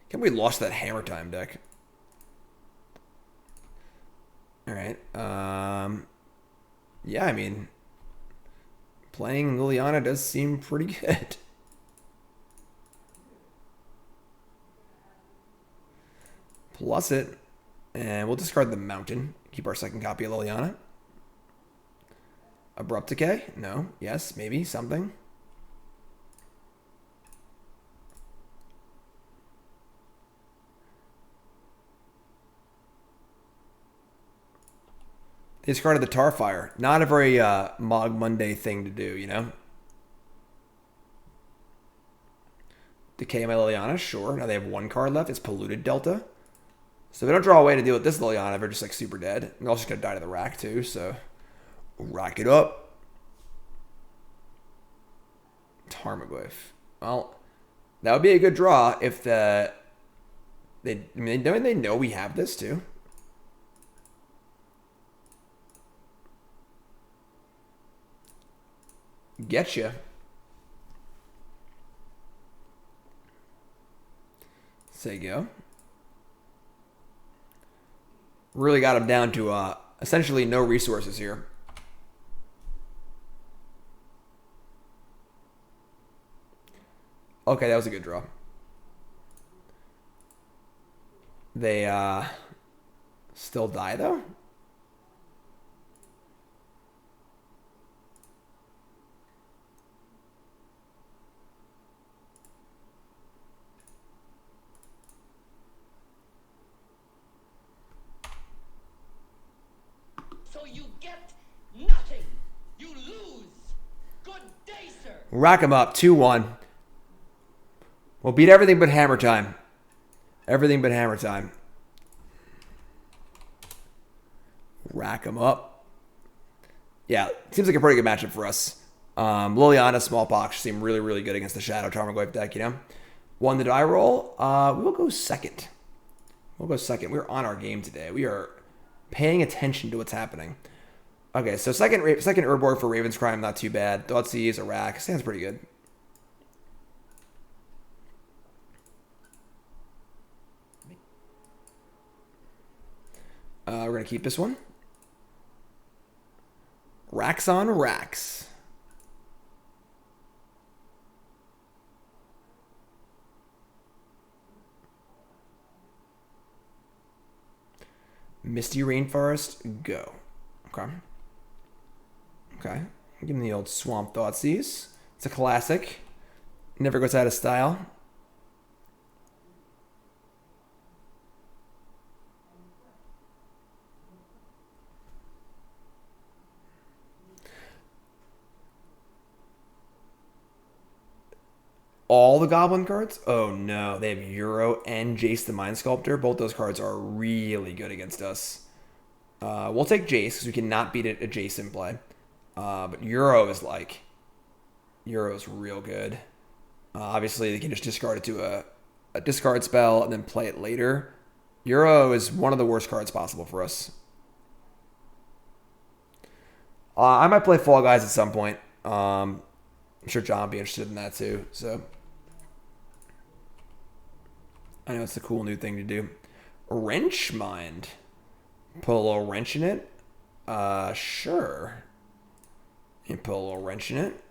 [SPEAKER 1] Can't we lost that Hammer Time deck? Alright. Yeah, I mean, playing Liliana does seem pretty good. Plus it. And we'll discard the Mountain. Keep our second copy of Liliana. Abrupt Decay? No. Yes. Maybe. Something. They discarded the Tarfire. Not a very Mog Monday thing to do, you know? Decay my Liliana, sure. Now they have 1 card left. It's Polluted Delta. So if they don't draw a way to deal with this Liliana, they're just like super dead. They're also going to die to the rack too, so rack it up. Tarmogoyf. Well, that would be a good draw if they know we have this too. Getcha. Say go. Really got him down to essentially no resources here. Okay, that was a good draw. They still die though? Rack him up, 2-1. We'll beat everything but Hammer Time. Everything but Hammer Time. Rack him up. Yeah, seems like a pretty good matchup for us. Liliana, Smallpox seem really, really good against the Shadow Tarmogoyf deck, you know? Won the die roll. We'll go second. We'll go second. We're on our game today. We are paying attention to what's happening. Okay, so second Urborg for Raven's Crime, not too bad. Thoughtseize, Iraq, sounds pretty good. We're going to keep this one. Racks on racks. Misty Rainforest, go. Okay. Okay. Give him the old Swamp Thoughtseize. It's a classic. Never goes out of style. All the Goblin cards? Oh no, they have Euro and Jace the Mind Sculptor. Both those cards are really good against us. We'll take Jace because we cannot beat it a Jace in play. But Euro is real good. Obviously, they can just discard it to a discard spell and then play it later. Euro is one of the worst cards possible for us. I might play Fall Guys at some point. I'm sure John will be interested in that too. So I know it's a cool new thing to do. Wrench Mind. Put a little wrench in it. Sure. You put a little wrench in it.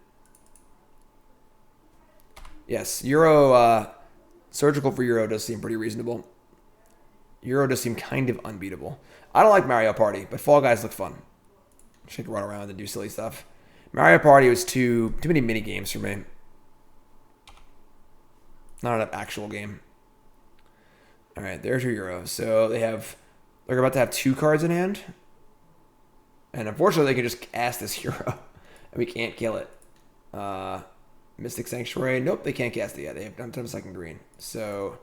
[SPEAKER 1] Yes, Euro, surgical for Euro does seem pretty reasonable. Euro does seem kind of unbeatable. I don't like Mario Party, but Fall Guys look fun. She can run around and do silly stuff. Mario Party was too many mini games for me. Not an actual game. All right, there's your Euro. So they're about to have 2 cards in hand. And unfortunately, they can just cast this Euro. And we can't kill it. Mystic Sanctuary. Nope, they can't cast it yet. They have done a second green. So.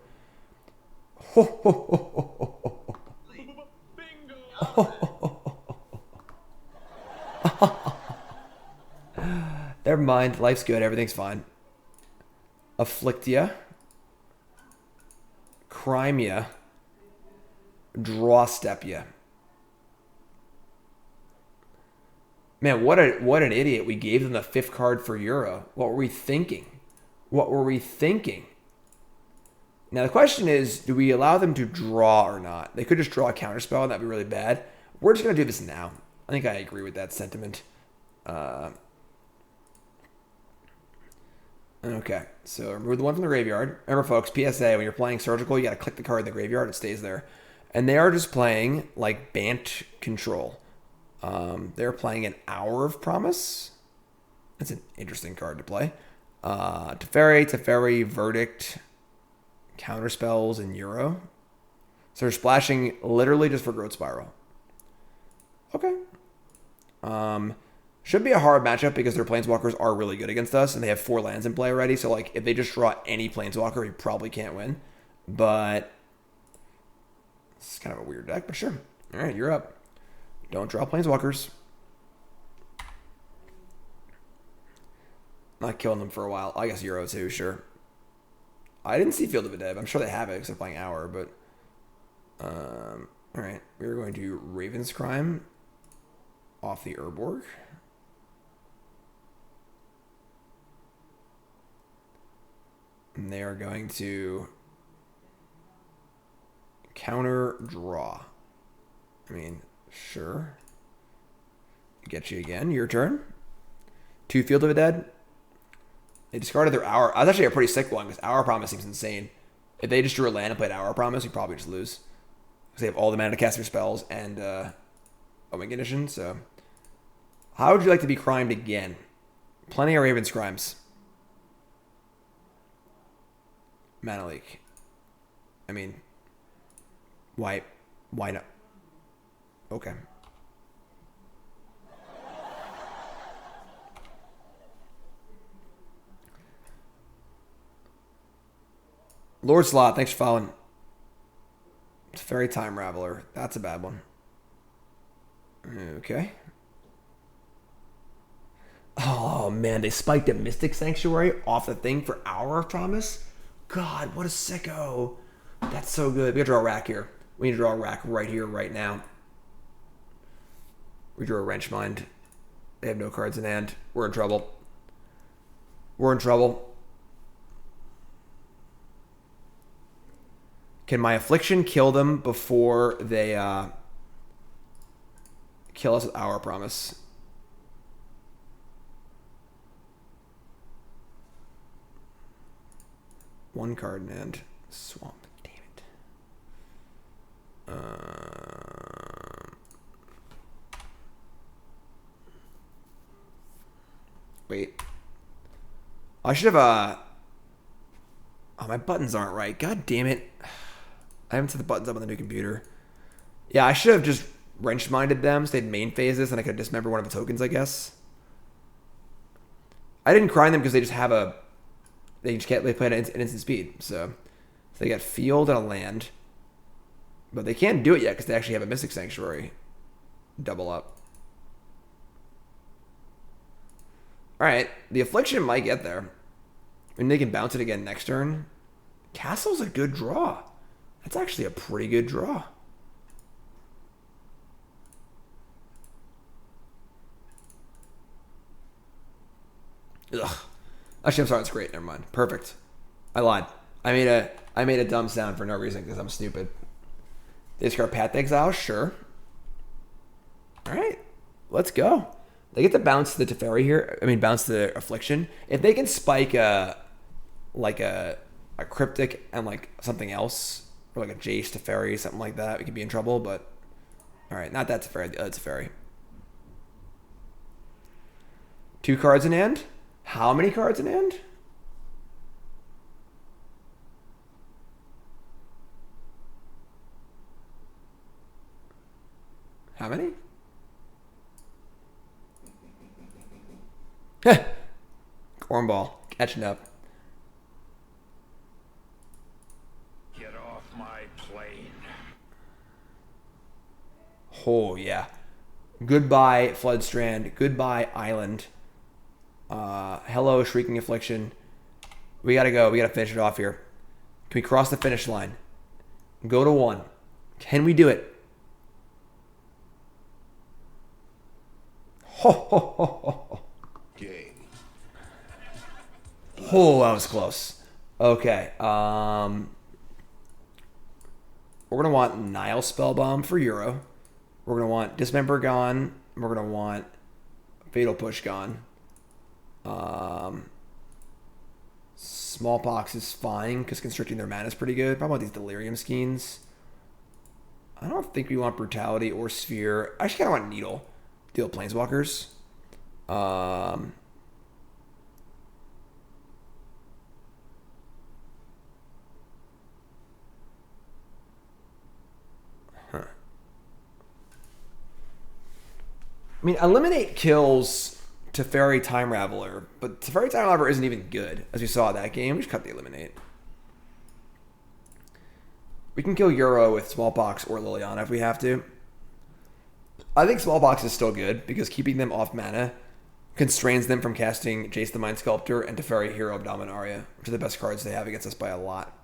[SPEAKER 1] Never mind. Life's good. Everything's fine. Afflictia. Crimea. Drawstepia. Man, what an idiot. We gave them the 5th card for Euro. What were we thinking? What were we thinking? Now, the question is, do we allow them to draw or not? They could just draw a counterspell, and that'd be really bad. We're just going to do this now. I think I agree with that sentiment. Okay, so remove the one from the graveyard. Remember, folks, PSA, when you're playing Surgical, you got to click the card in the graveyard. It stays there. And they are just playing, like, Bant Control. They're playing an Hour of Promise. That's an interesting card to play. Teferi, Verdict, Counterspells, and Euro. So they're splashing literally just for Growth Spiral. Okay. Should be a hard matchup because their Planeswalkers are really good against us, and they have 4 lands in play already. So, like, if they just draw any Planeswalker, we probably can't win. But it's kind of a weird deck, but sure. All right, you're up. Don't draw Planeswalkers. Not killing them for a while. I guess Euro too, sure. I didn't see Field of Adev. I'm sure they have it because they're playing Hour, but all right. We're going to Raven's Crime off the Urborg. And they are going to counter draw. I mean, sure. Get you again. Your turn. 2 Field of a Dead. They discarded their Hour. That's actually a pretty sick one because Hour Promise seems insane. If they just drew a land and played Hour Promise, we probably just lose. Because they have all the mana to cast their spells and Omen Condition. So, how would you like to be crimed again? Plenty of Raven's Crimes. Mana Leak. I mean, why not? Okay. Lord Slot, thanks for following. Fairy Time Raveler. That's a bad one. Okay. Oh, man. They spiked a Mystic Sanctuary off the thing for Hour of Promise? God, what a sicko. That's so good. We gotta draw a rack here. We need to draw a rack right here, right now. We drew a Wrench Mind. They have no cards in hand. We're in trouble. We're in trouble. Can my Affliction kill them before they kill us with our Promise? One card in hand. Swamp. Damn it. Wait. I should have, oh, my buttons aren't right. God damn it. I haven't set the buttons up on the new computer. Yeah, I should have just Wrench Minded them so they'd main phases and I could dismember one of the tokens, I guess. I didn't grind them because they just have a... They just can't... They play at an instant speed, so they got Field and a land. But they can't do it yet because they actually have a Mystic Sanctuary. Double up. Alright, the Affliction might get there. And they can bounce it again next turn. Castle's a good draw. That's actually a pretty good draw. Ugh. Actually, I'm sorry. It's great. Never mind. Perfect. I lied. I made a dumb sound for no reason because I'm stupid. They discard Path to Exile? Sure. Alright. Let's go. They get to bounce the Teferi here. I mean, bounce the Affliction. If they can spike like a Cryptic and like something else, or like a Jace Teferi, something like that, we could be in trouble. But all right, not that Teferi. The other Teferi. 2 cards in hand. How many cards in hand? How many? Cornball. Catching up.
[SPEAKER 3] Get off my plane.
[SPEAKER 1] Oh, yeah. Goodbye, Floodstrand. Goodbye, Island. Hello, Shrieking Affliction. We gotta go. We gotta finish it off here. Can we cross the finish line? Go to 1. Can we do it? Ho, ho, ho, ho, ho.
[SPEAKER 3] Game.
[SPEAKER 1] Oh, that was close. Okay. We're going to want Nihil Spellbomb for Euro. We're going to want Dismember gone. We're going to want Fatal Push gone. Smallpox is fine because constricting their mana is pretty good. Probably want these Delirium Skeins. I don't think we want Brutality or Sphere. I actually kind of want Needle. Deal Planeswalkers. Huh. I mean, Eliminate kills Teferi Time Raveler, but Teferi Time Raveler isn't even good, as we saw that game. We just cut the Eliminate. We can kill Euro with Smallpox or Liliana if we have to. I think Smallpox is still good, because keeping them off mana constrains them from casting Jace the Mind Sculptor and Teferi Hero of Dominaria, which are the best cards they have against us by a lot.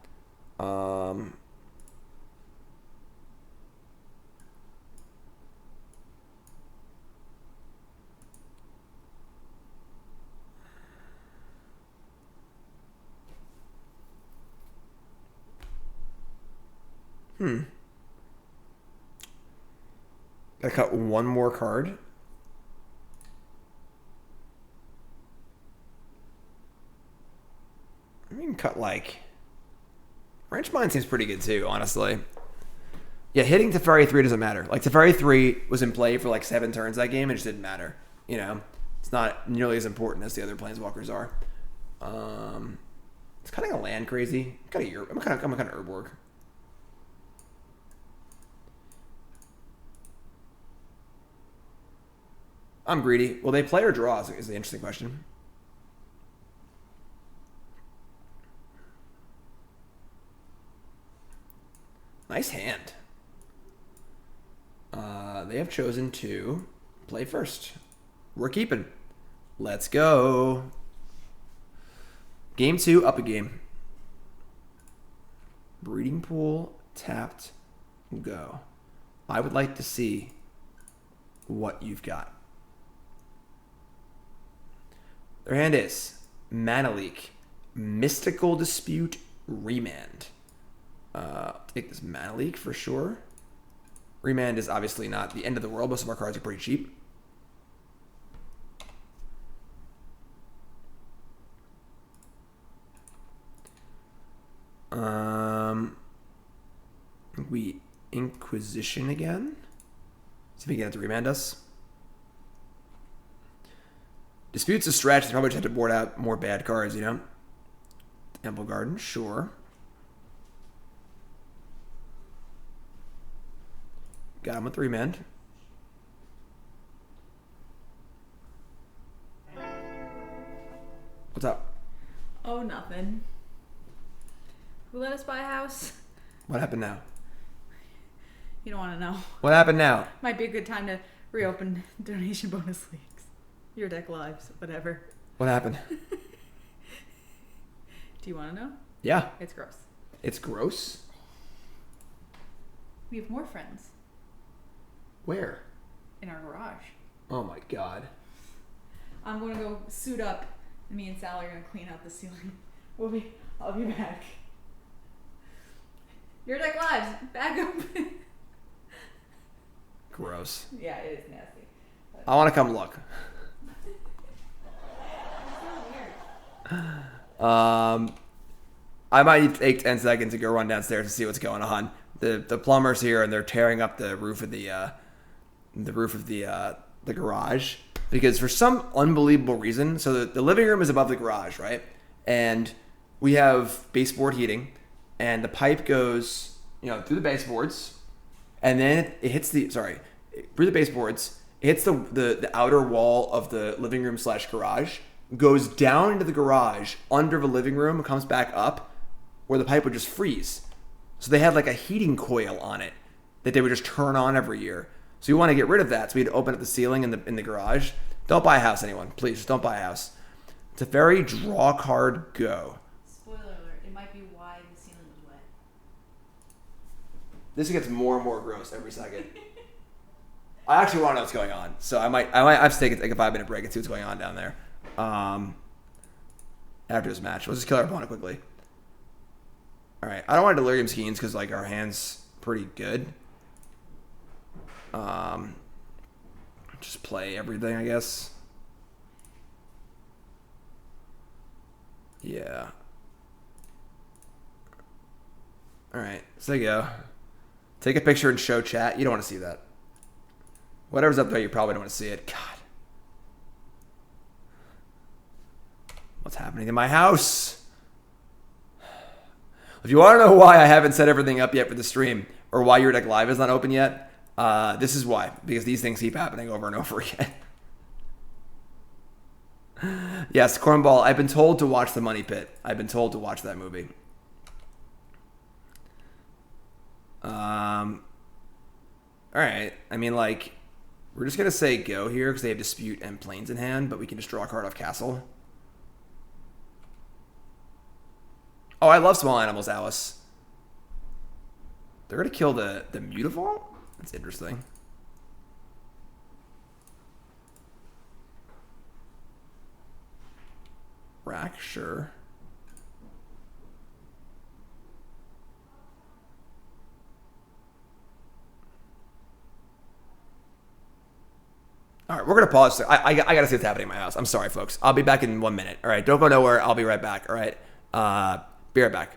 [SPEAKER 1] Gotta cut one more card. I mean, cut like... Wrench Mind seems pretty good too, honestly. Yeah, hitting Teferi 3 doesn't matter. Like, Teferi 3 was in play for like 7 turns that game, it just didn't matter. You know? It's not nearly as important as the other Planeswalkers are. It's cutting a land crazy. I'm kind of Urborg. I'm greedy. Will they play or draw is the interesting question. Nice hand. They have chosen to play first. We're keeping. Let's go. Game 2, up a game. Breeding pool, tapped, go. I would like to see what you've got. Their hand is Mana Leak, Mystical Dispute, Remand. Take this Mana Leak for sure. Remand is obviously not the end of the world. Most of our cards are pretty cheap. We Inquisition again. See if we can get it to remand us. Dispute's a stretch. They probably just have to board out more bad cards, you know? Temple Garden, sure. Got him with the remand. What's up?
[SPEAKER 4] Oh, nothing. Who let us buy a house?
[SPEAKER 1] What happened now?
[SPEAKER 4] You don't want to know.
[SPEAKER 1] What happened now?
[SPEAKER 4] Might be a good time to reopen donation bonus leagues. Your deck lives, whatever.
[SPEAKER 1] What happened?
[SPEAKER 4] Do you want to know?
[SPEAKER 1] Yeah.
[SPEAKER 4] It's gross.
[SPEAKER 1] It's gross?
[SPEAKER 4] We have more friends
[SPEAKER 1] Where?
[SPEAKER 4] in our garage.
[SPEAKER 1] Oh my god.
[SPEAKER 4] I'm going to go suit up, and me and Sally are going to clean out the ceiling. I'll be back. Your deck lives. Back up.
[SPEAKER 1] Gross.
[SPEAKER 4] Yeah, it is nasty.
[SPEAKER 1] I want to come look. I might take 10 seconds to go run downstairs and see what's going on. The plumber's here and they're tearing up the roof of the garage because for some unbelievable reason, so the living room is above the garage, right? And we have baseboard heating, and the pipe goes, through the baseboards, and then it hits through the baseboards. It hits the outer wall of the living room / garage, goes down into the garage under the living room, comes back up, where the pipe would just freeze. So they had like a heating coil on it that they would just turn on every year. So you want to get rid of that. So we had to open up the ceiling in the garage. Don't buy a house, anyone. Please, just don't buy a house. It's a very draw card go.
[SPEAKER 4] Spoiler alert, it might be why the ceiling was wet.
[SPEAKER 1] This gets more and more gross every second. I actually want to know what's going on. So I might have to take a 5-minute break and see what's going on down there. After this match. Let's just kill our opponent quickly. Alright, I don't want Delirium Skeins because our hand's pretty good. Just play everything, I guess. Yeah. Alright, so there you go. Take a picture and show chat. You don't want to see that. Whatever's up there, you probably don't want to see it. God. What's happening in my house? If you want to know why I haven't set everything up yet for the stream, or why your deck live is not open yet, this is why. Because these things keep happening over and over again. Yes, Cornball, I've been told to watch The Money Pit. I've been told to watch that movie. Alright. I mean, like, we're just going to say go here because they have Dispute and Plains in hand, but we can just draw a card off Castle. Oh, I love small animals, Alice. They're going to kill the Mutavault? That's interesting. Rack, sure. All right, we're going to pause. I got to see what's happening in my house. I'm sorry, folks. I'll be back in 1 minute. All right, don't go nowhere. I'll be right back. All right. Be right back.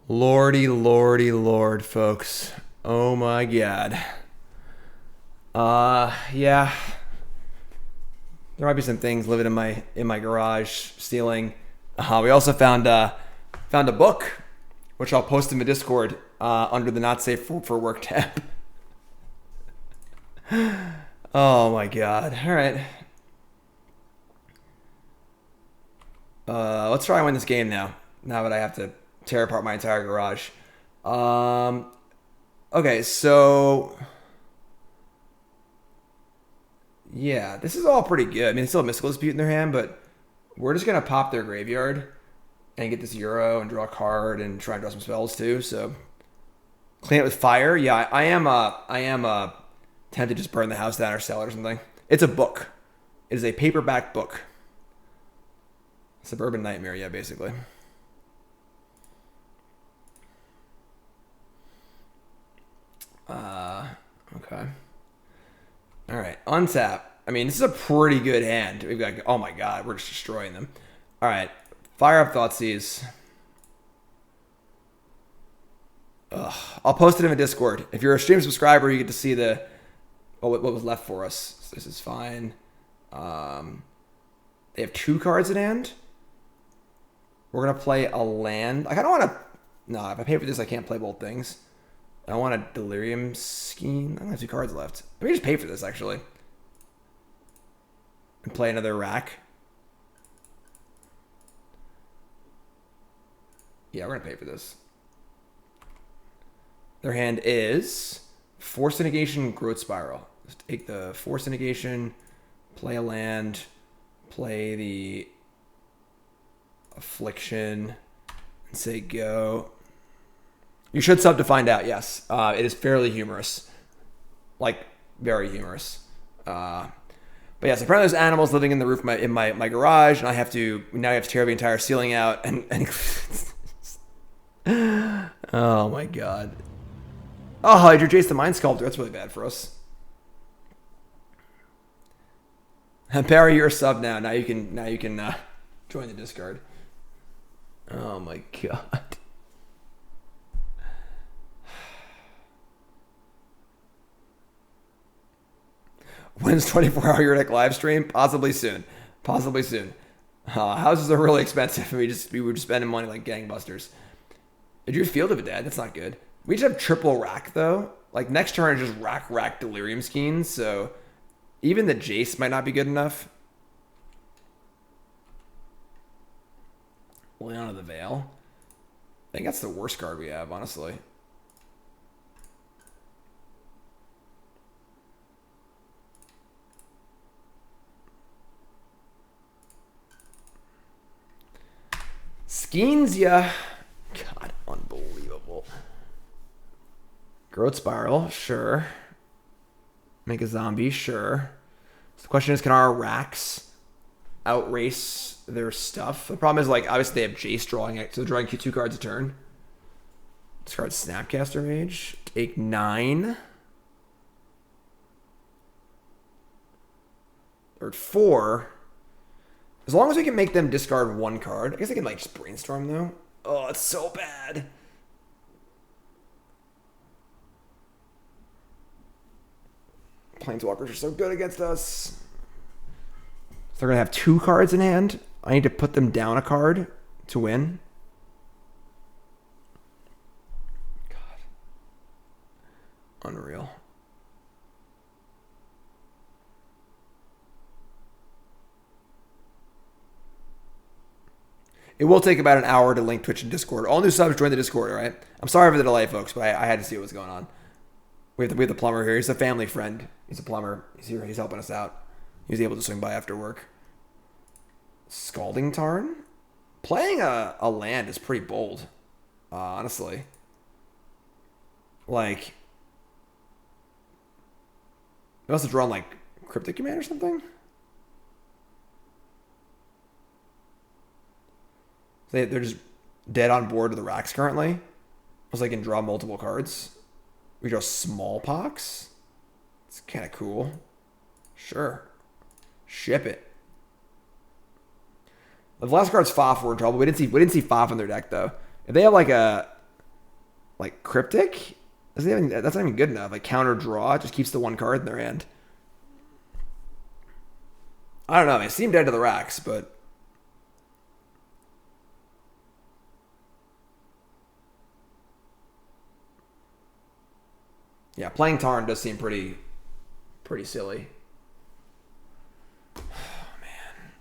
[SPEAKER 1] Lordy, lordy, lord, folks. Oh my god. Yeah. There might be some things living in my garage, stealing. We also found a book, which I'll post in the Discord under the Not Safe for Work tab. Oh my god. All right. Let's try and win this game now. Now that I have to tear apart my entire garage. Okay, so yeah, this is all pretty good. I mean, they still have Mystical Dispute in their hand, but we're just gonna pop their graveyard and get this Euro and draw a card and try and draw some spells too. So clean it with fire. Yeah, I am tempted to just burn the house down or sell it or something. It's a book. It is a paperback book. Suburban Nightmare, yeah, basically. Okay. All right, untap. I mean, this is a pretty good hand. We've got, oh my god, we're just destroying them. All right, fire up Thoughtseize. I'll post it in the Discord. If you're a stream subscriber, you get to see what was left for us. So this is fine. They have 2 cards in hand. We're gonna play a land. I kind of want to. No, if I pay for this, I can't play both things. I want a Delirium Skein. I don't have 2 cards left. Let me just pay for this, actually. And play another rack. Yeah, we're going to pay for this. Their hand is Force Negation, Growth Spiral. Let's take the Force Negation, play a land, play the Affliction, and say go. You should sub to find out, yes. It is fairly humorous. Like, very humorous. But yes, apparently there's animals living in the roof in my garage, and I have to tear the entire ceiling out and oh my god. Oh, Hydra Jace the Mind Sculptor. That's really bad for us. Barry, you're a sub now. Now you can join the discard. Oh my god. When's 24-hour Your Deck live stream? Possibly soon. Houses are really expensive. We were just spending money like gangbusters. Did you Field of a Dead? That's not good. We just have triple rack though. Like next turn is just rack Delirium Skeins. So even the Jace might not be good enough. Liliana the Veil. I think that's the worst card we have, honestly. Skeins, yeah. God, unbelievable. Growth Spiral, sure. Make a zombie, sure. So the question is, can our racks outrace their stuff? The problem is, like, obviously they have Jace drawing it, so they're drawing 2 cards a turn. Discard Snapcaster Mage. Take 9. Or 4. As long as we can make them discard 1 card. I guess I can, like, just brainstorm, though. Oh, it's so bad. Planeswalkers are so good against us. So they're going to have 2 cards in hand. I need to put them down a card to win. God. Unreal. It will take about an hour to link Twitch and Discord. All new subs join the Discord, all right? I'm sorry for the delay, folks, but I had to see what was going on. We have the plumber here. He's a family friend. He's a plumber. He's here. He's helping us out. He was able to swing by after work. Scalding Tarn? Playing a land is pretty bold, honestly. Like, we must have drawn, like, Cryptic Command or something? They're just dead on board with the racks currently. So they can draw multiple cards. We draw Smallpox. It's kind of cool. Sure. Ship it. The last card's Faf, we're in trouble. We didn't see Faf in their deck though. If they have like a like Cryptic. That's not even good enough. Like counter draw, it just keeps the one card in their hand. I don't know. They seem dead to the racks, but yeah, playing Tarn does seem pretty silly. Oh, man.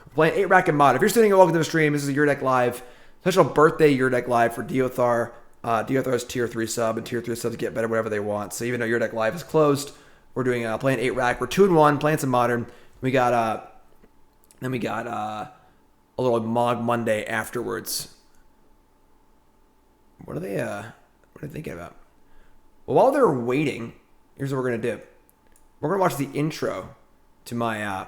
[SPEAKER 1] We're playing 8 rack and mod. If you're sitting and welcome to the stream, this is a Your Deck Live. Special birthday Your Deck Live for Diothar. Diothar's tier 3 sub, and tier 3 subs get better whatever they want. So even though Your Deck Live is closed, we're doing playing 8 rack. We're 2-1, playing some modern. We got a little Mog Monday afterwards. What are they thinking about? Well, while they're waiting, here's what we're gonna do. We're gonna watch the intro to my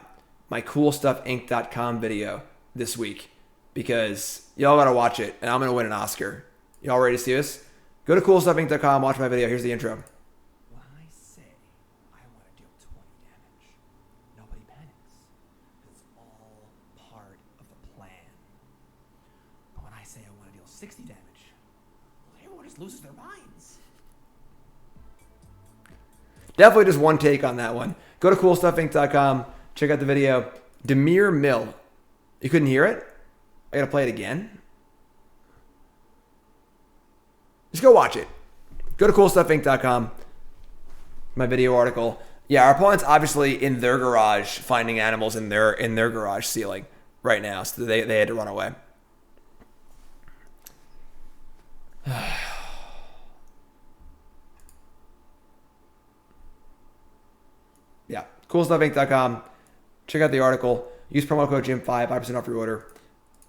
[SPEAKER 1] my CoolStuffInc.com video this week because y'all gotta watch it, and I'm gonna win an Oscar. Y'all ready to see this? Go to CoolStuffInc.com, watch my video. Here's the intro.
[SPEAKER 5] When I say I want to deal 20 damage, nobody panics. It's all part of the plan. But when I say I want to deal 60 damage, well, everyone just loses their minds.
[SPEAKER 1] Definitely just one take on that one. Go to CoolStuffInc.com, check out the video. Demir Mill. You couldn't hear it? I gotta play it again. Just go watch it. Go to CoolStuffInc.com. My video article. Yeah, our opponent's obviously in their garage finding animals in their garage ceiling right now, so they had to run away. Yeah, CoolStuffInc.com. Check out the article. Use promo code Jim5, 5% off your order.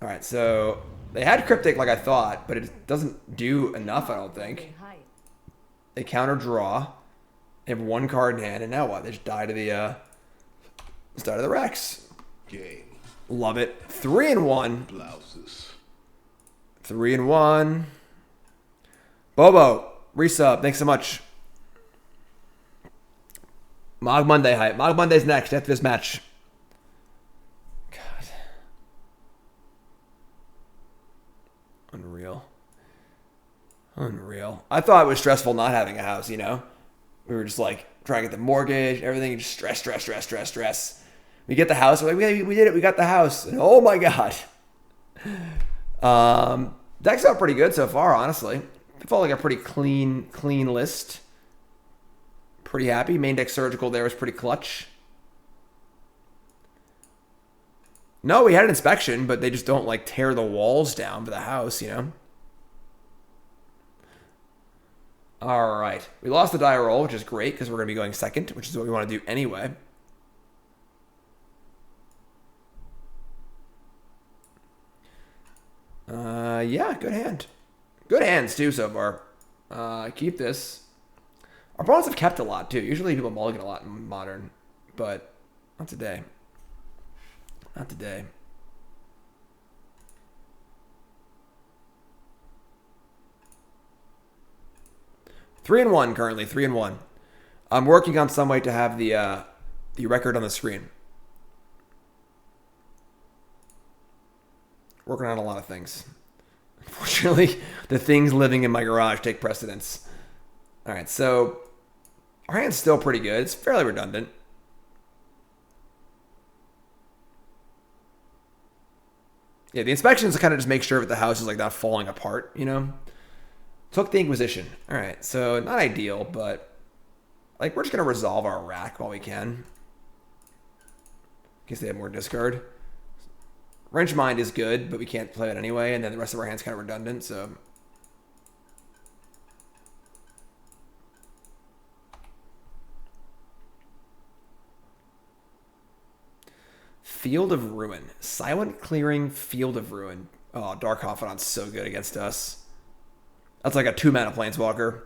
[SPEAKER 1] All right, so they had Cryptic like I thought, but it doesn't do enough, I don't think. They counter draw. They have one card in hand, and now what? They just die to the Rex.
[SPEAKER 3] Game.
[SPEAKER 1] Love it. 3-1.
[SPEAKER 3] Blouses.
[SPEAKER 1] 3-1. Bobo, resub. Thanks so much. Mog Monday hype. Mog Monday's next after this match. God. Unreal. I thought it was stressful not having a house, you know? We were just like trying to get the mortgage, everything, just stress. We get the house, we're like, we did it, we got the house. And oh my God. Deck's out pretty good so far, honestly. It felt like a pretty clean list. Pretty happy. Main deck surgical there was pretty clutch. No, we had an inspection, but they just don't like tear the walls down for the house, you know? All right. We lost the die roll, which is great because we're going to be going second, which is what we want to do anyway. Yeah, good hand. Good hands, too, so far. Keep this. Our opponents have kept a lot, too. Usually people mulligan a lot in Modern, but not today. Not today. 3-1 currently, 3-1. I'm working on some way to have the record on the screen. Working on a lot of things. Unfortunately, the things living in my garage take precedence. All right, so our hand's still pretty good. It's fairly redundant. Yeah, the inspections kind of just make sure that the house is like not falling apart, you know? Took the Inquisition. All right, so not ideal, but like we're just going to resolve our rack while we can. In case they have more discard. Wrench Mind is good, but we can't play it anyway, and then the rest of our hand's kind of redundant, so... Field of Ruin. Silent Clearing Field of Ruin. Oh, Dark Confidant's so good against us. That's like a 2-mana Planeswalker.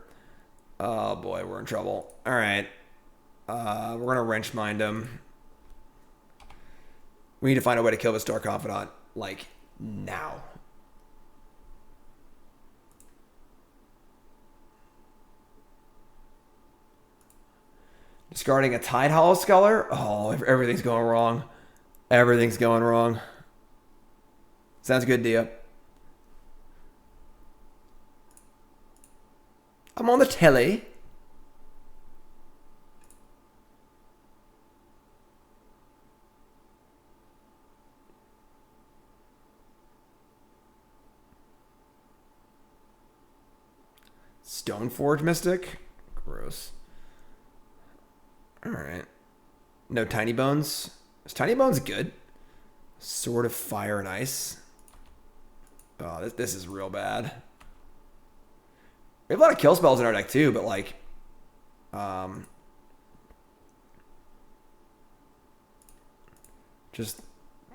[SPEAKER 1] Oh boy, we're in trouble. Alright. We're going to Wrench Mind him. We need to find a way to kill this Dark Confidant, like, now. Discarding a Tide Hollow Sculler. Oh, everything's going wrong. Everything's going wrong. Sounds good, Dia. I'm on the telly. Stoneforge Mystic? Gross. Alright. No Tiny Bones. Is Tiny Bones good? Sword of Fire and Ice. Oh, this is real bad. We have a lot of kill spells in our deck too, but like... just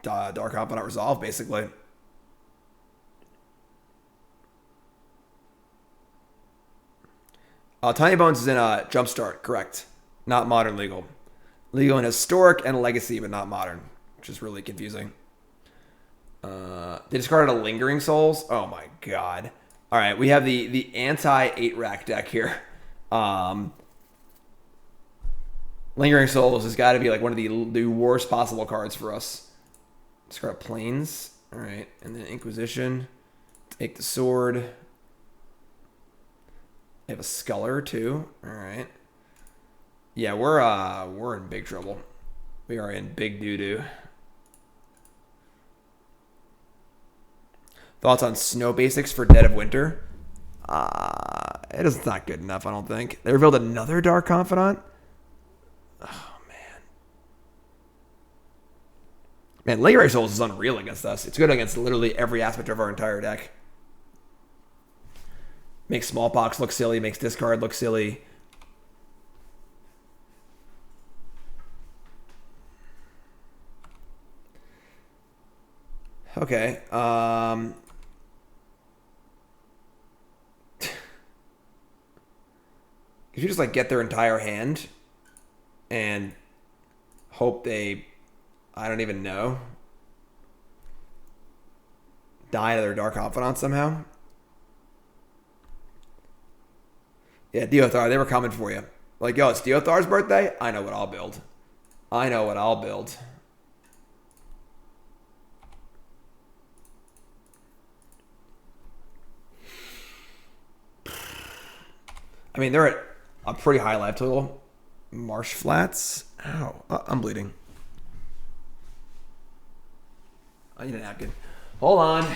[SPEAKER 1] Dark Confidant Resolve, basically. Tiny Bones is in Jumpstart, correct. Not Modern Legal. Legal in Historic and Legacy, but not Modern, which is really confusing. They discarded a Lingering Souls. Oh my god. All right, we have the anti-8-rack deck here. Lingering Souls has got to be like one of the worst possible cards for us. Discard Plains. All right, and then Inquisition. Take the sword. They have a Sculler too. All right. Yeah, we're in big trouble. We are in big doo-doo. Thoughts on Snow Basics for Dead of Winter? It is not good enough, I don't think. They revealed another Dark Confidant? Oh, man. Man, Lingering Souls is unreal against us. It's good against literally every aspect of our entire deck. Makes Smallpox look silly, makes Discard look silly. Okay. If you just like get their entire hand and hope they, I don't even know, die to their Dark Confidant somehow. Yeah, Diothar, they were coming for you. Like, yo, it's Diothar's birthday? I know what I'll build. I know what I'll build. I mean, they're at a pretty high life total. Marsh Flats. Ow. I'm bleeding. I need a napkin. Hold on.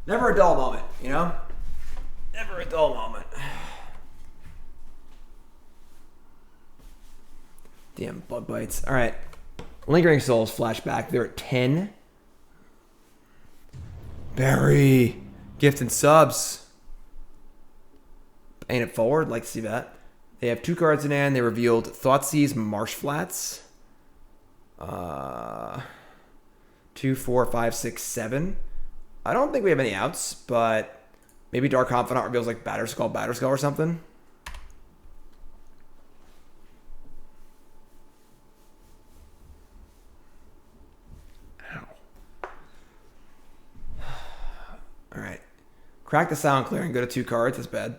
[SPEAKER 1] Never a dull moment, you know? Never a dull moment. Damn, bug bites. All right. Lingering Souls flashback. They're at 10. Barry. Gift and subs. Paying it forward. Like to see that. They have 2 cards in hand. They revealed Thoughtseize Marsh Flats. 2, 4, 5, 6, 7. I don't think we have any outs, but maybe Dark Confidant reveals like Batterskull or something. Ow. All right. Crack the sound clear and go to 2 cards. That's bad.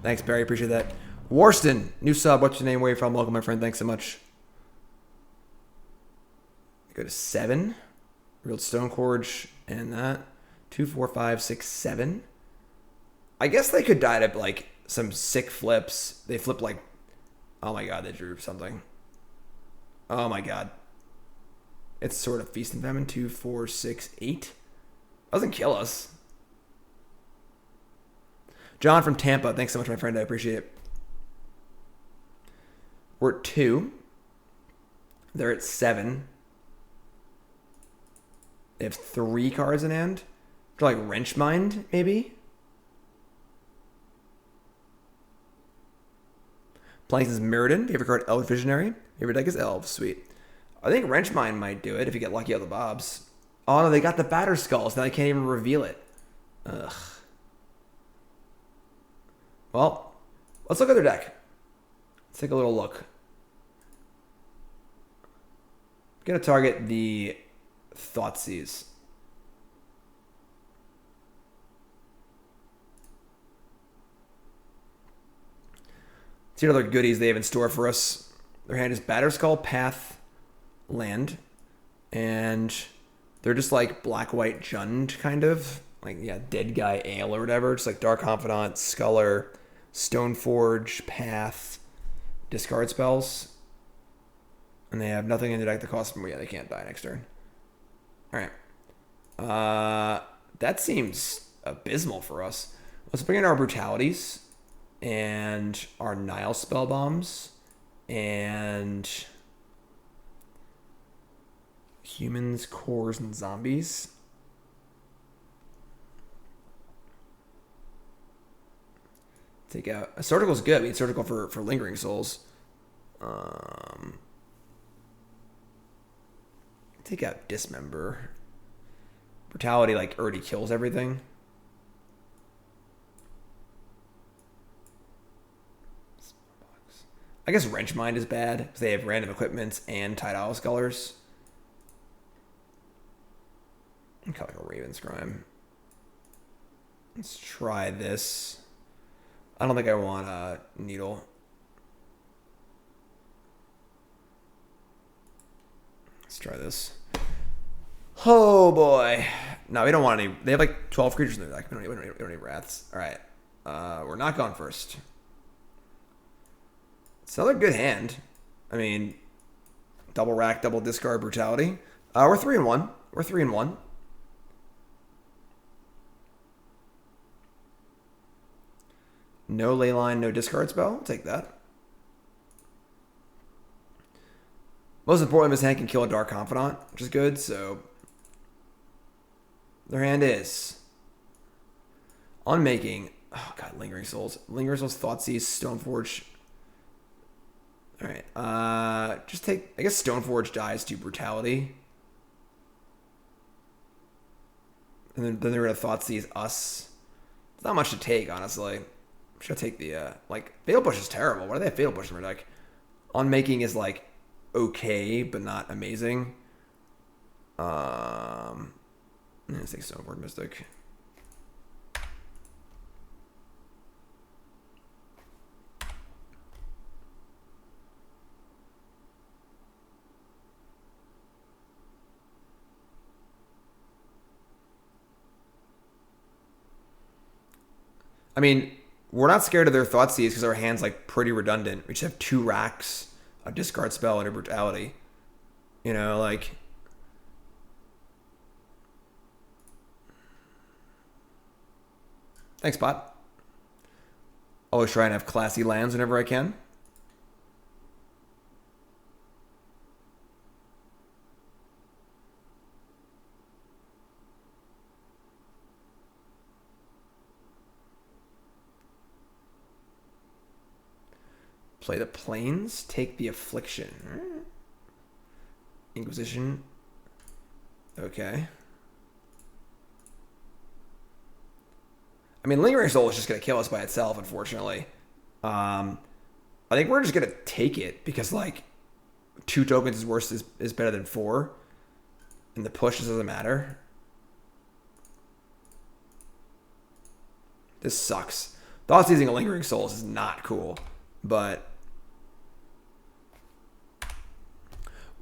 [SPEAKER 1] Thanks, Barry. Appreciate that. Warston, new sub. What's your name? Where you from? Welcome, my friend. Thanks so much. Go to 7. Real Stoneforge and that. 2, 4, 5, 6, 7. I guess they could die to like some sick flips. They flip like, oh my god, they drew something. Oh my god. It's sort of Feast and Famine. 2, 4, 6, 8. Doesn't kill us. John from Tampa. Thanks so much, my friend. I appreciate it. We're at 2. They're at 7. They have 3 cards in hand. Draw like Wrenchmind, maybe? Playing is Mirrodin. Favorite card, Elf Visionary. Favorite deck is Elves. Sweet. I think Wrenchmind might do it if you get lucky on the bobs. Oh no, they got the Batterskulls. Now they can't even reveal it. Ugh. Well, let's look at their deck. Let's take a little look. I'm going to target the Thoughtseize. See what other goodies they have in store for us. Their hand is Batterskull, Path, Land. And they're just like black-white Jund, kind of. Like, yeah, Dead Guy Ale or whatever. Just like Dark Confidant, Sculler, Stoneforge, Path, discard spells. And they have nothing in their deck that costs them. Yeah, they can't die next turn. Alright. That seems abysmal for us. Let's bring in our Brutalities. And our Nihil Spellbombs. And humans, cores, and zombies. Take out a Surgical's good. I mean, Surgical for Lingering Souls. Take out Dismember. Brutality like already kills everything. I guess Wrench Mind is bad because they have random equipments and Tidal Scullers. Kind of like a Raven's Crime. Let's try this. I don't think I want a Needle. Let's try this. Oh boy. No, we don't want any. They have like 12 creatures in their deck. We don't need Wraths. Alright. We're not going first. It's another good hand. I mean, double rack, double discard, Brutality. We're 3-1. We're 3-1. No Leyline, no discard spell. I'll take that. Most importantly, this hand can kill a Dark Confidant, which is good, so their hand is Unmaking. Oh god, Lingering Souls. Lingering Souls, Thoughtseize, Stoneforge. Alright. Just take, I guess Stoneforge dies to Brutality. And then they're gonna Thoughtseize us. It's not much to take, honestly. I'm just gonna take the like Fatal Push is terrible. Why do they have Fatal Push in their deck? Unmaking is like okay, but not amazing. Let's take Stoneforge Mystic. I mean, we're not scared of their Thoughtseize because our hand's like pretty redundant. We just have 2 racks, a discard spell, and a Brutality. You know, like. Thanks, bot. Always try and have classy lands whenever I can. Play the Plains, take the Affliction. Inquisition. Okay. I mean, Lingering Soul is just going to kill us by itself, unfortunately. I think we're just going to take it because, like, 2 tokens is worse is better than 4. And the push doesn't matter. This sucks. Thoughts using a Lingering Souls is not cool. But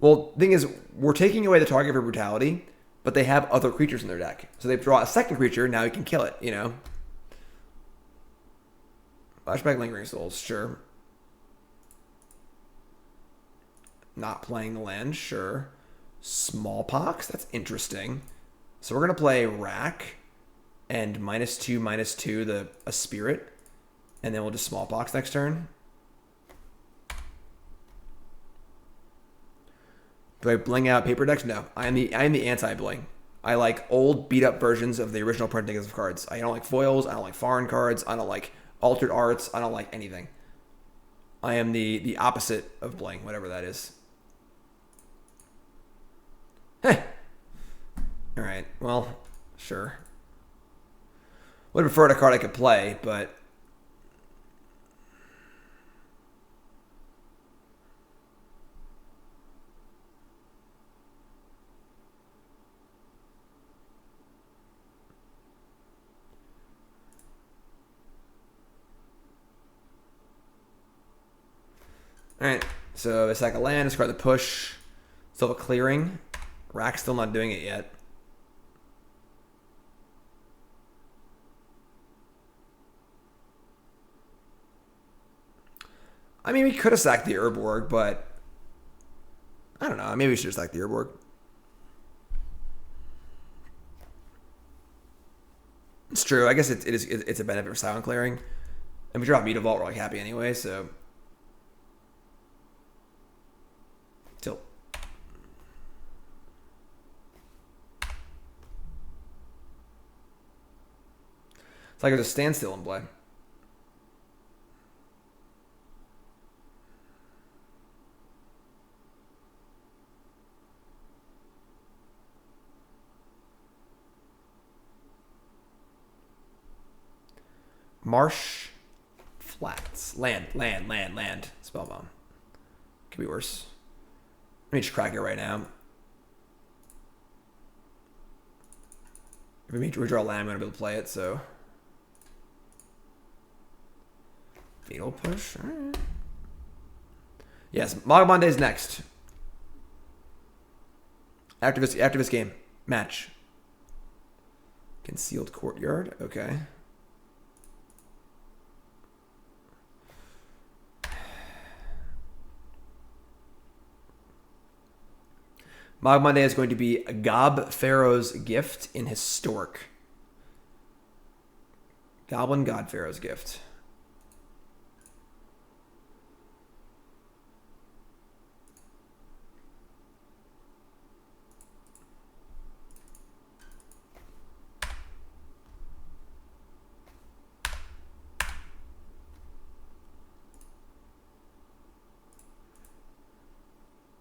[SPEAKER 1] well, the thing is, we're taking away the target for Brutality, but they have other creatures in their deck. So they draw a second creature, now you can kill it, you know? Flashback Lingering Souls, sure. Not playing the land, sure. Smallpox, that's interesting. So we're going to play Rack and -2/-2, a Spirit. And then we'll just Smallpox next turn. Do I bling out paper decks? No. I am the anti-bling. I like old, beat-up versions of the original printing of cards. I don't like foils. I don't like foreign cards. I don't like altered arts. I don't like anything. I am the opposite of bling, whatever that is. Heh. All right. Well, sure. Would have preferred a card I could play, but Alright, so it's like a land, discard the push. Still have a clearing. Rack's still not doing it yet. I mean, we could have sacked the Urborg, but I don't know. Maybe we should have sacked the Urborg. It's true. I guess it's a benefit for silent clearing. And we drop Mutavault, we're like happy anyway, so. Tilt. It's like there's a standstill in play. Marsh Flats. Land. Spellbomb. Could be worse. Let me just crack it right now. If we redraw land, I'm going to be able to play it, so. Fatal push. All right. Yes, Mogmonday is next. After this game. Match. Concealed Courtyard. Okay. Mog Monday is going to be Gob Pharaoh's Gift in Historic. Goblin God Pharaoh's Gift.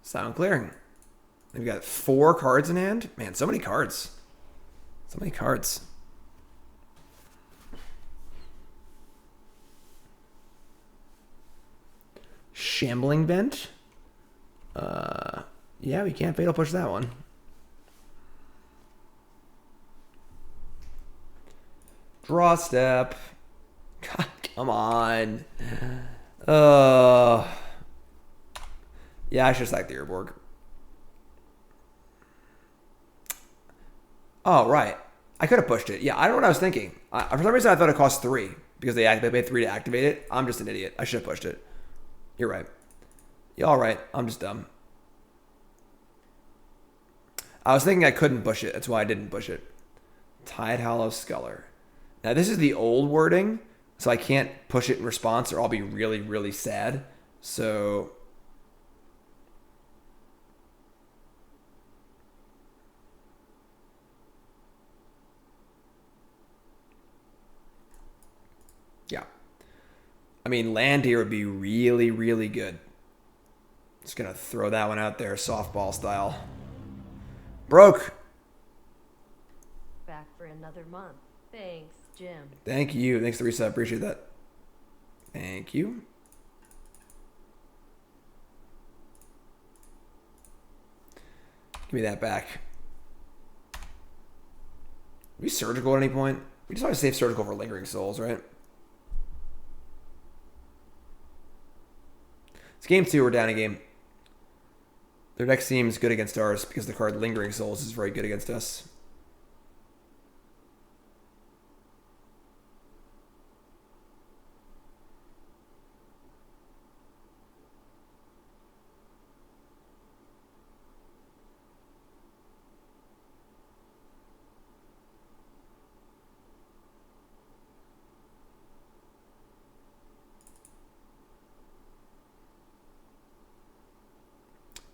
[SPEAKER 1] Sound clearing. We've got 4 cards in hand. Man, so many cards. So many cards. Shambling Vent. Yeah, we can't fatal push that one. Draw step. God, come on. Yeah, I should have sacked the Urborg. Oh, right. I could have pushed it. Yeah, I don't know what I was thinking. For some reason, I thought it cost 3 because they paid 3 to activate it. I'm just an idiot. I should have pushed it. You're right. You're all right. I'm just dumb. I was thinking I couldn't push it. That's why I didn't push it. Tide Hollow Sculler. Now, this is the old wording, so I can't push it in response or I'll be really, really sad. So... yeah. I mean, land here would be really, really good. Just going to throw that one out there, softball style. Broke.
[SPEAKER 2] Back for another month. Thanks, Jim.
[SPEAKER 1] Thank you. Thanks for the reset. Appreciate that. Thank you. Give me that back. Are we surgical at any point? We just always save surgical for lingering souls, right? It's game 2. We're down a game. Their deck seems good against ours because the card Lingering Souls is very good against us.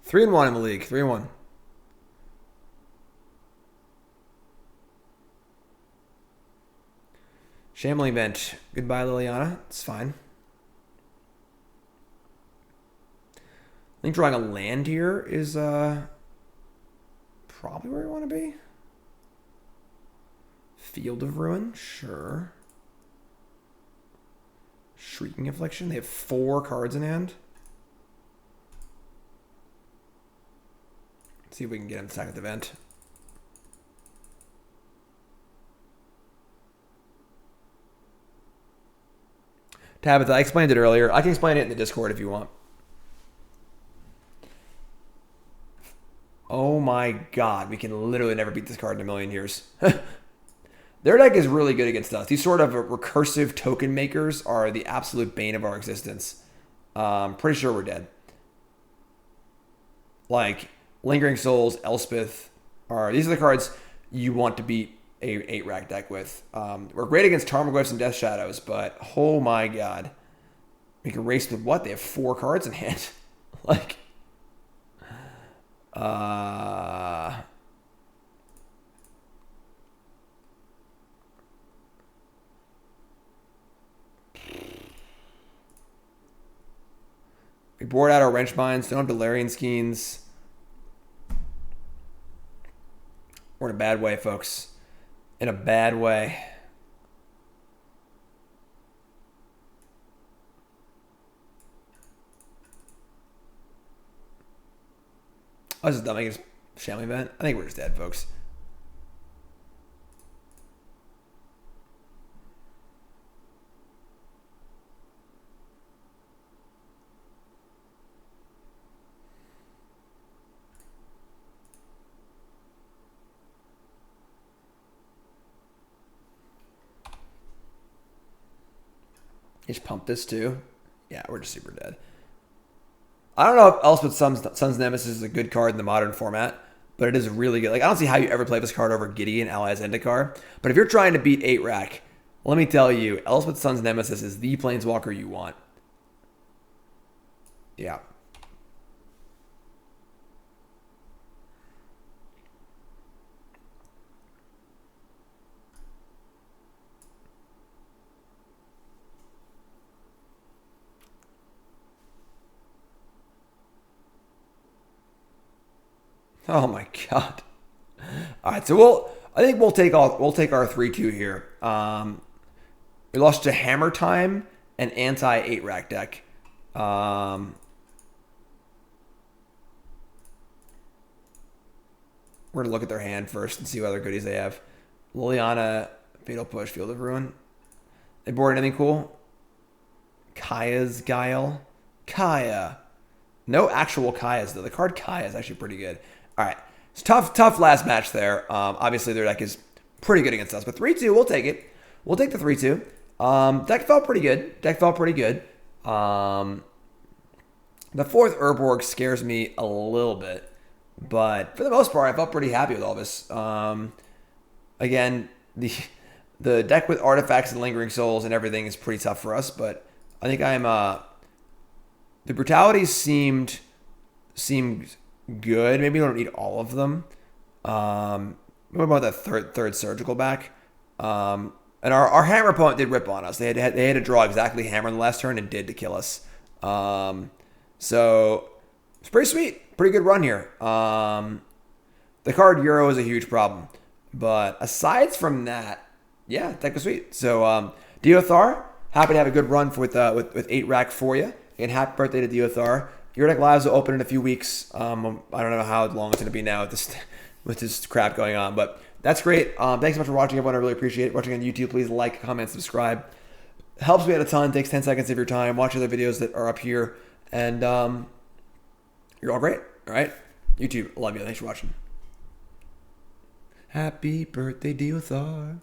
[SPEAKER 1] Three and 1 in the league. 3-1. Shambling Vent. Goodbye, Liliana. It's fine. I think drawing a land here is probably where we want to be. Field of Ruin. Sure. Shrieking Affliction. They have 4 cards in hand. See if we can get him to attack at the vent. Tabitha, I explained it earlier. I can explain it in the Discord if you want. Oh my god, we can literally never beat this card in a million years. Their deck is really good against us. These sort of recursive token makers are the absolute bane of our existence. Pretty sure we're dead. Like, Lingering Souls, Elspeth, these are the cards you want to beat a 8-rack deck with. We're great against Tarmogoyfs and Death Shadows, but oh my god. We can race with what? They have 4 cards in hand. Like, we bored out our wrench mines, don't have Delirium Skeins. We're in a bad way, folks. In a bad way. I was just done making a Shamley event. I think we're just dead, folks. Just pump this too. Yeah, we're just super dead. I don't know if Elspeth Sun's Nemesis is a good card in the modern format, but it is really good. Like, I don't see how you ever play this card over Gideon, Allies, Zendikar. But if you're trying to beat 8-rack, let me tell you, Elspeth Sun's Nemesis is the Planeswalker you want. Yeah. Oh my god! All right, so I think we'll take our 3-2 here. We lost to Hammer Time, an anti 8-rack deck. We're gonna look at their hand first and see what other goodies they have. Liliana, Fatal Push, Field of Ruin. They board anything cool? Kaya's Guile. Kaya. No actual Kayas though. The card Kaya is actually pretty good. All right, it's tough last match there. Obviously, their deck is pretty good against us, but 3-2, we'll take it. We'll take the 3-2. Deck felt pretty good. The 4th Urborg scares me a little bit, but for the most part, I felt pretty happy with all this. Again, the deck with artifacts and lingering souls and everything is pretty tough for us, but I think the brutalities seemed good. Maybe we don't need all of them. What about that third surgical back? And our hammer opponent did rip on us. They had to draw exactly hammer in the last turn and did to kill us. So it's pretty sweet. Pretty good run here. The card Euro is a huge problem. But aside from that, yeah, deck was sweet. So Diothar, happy to have a good run with 8-rack for you. And happy birthday to Diothar. Your deck lives will open in a few weeks. I don't know how long it's going to be now with this crap going on, but that's great. Thanks so much for watching, everyone. I really appreciate it. Watching on YouTube, please like, comment, subscribe. Helps me out a ton. Takes 10 seconds of your time. Watch other videos that are up here, and you're all great. All right, YouTube, I love you. Thanks for watching. Happy birthday, Diothar.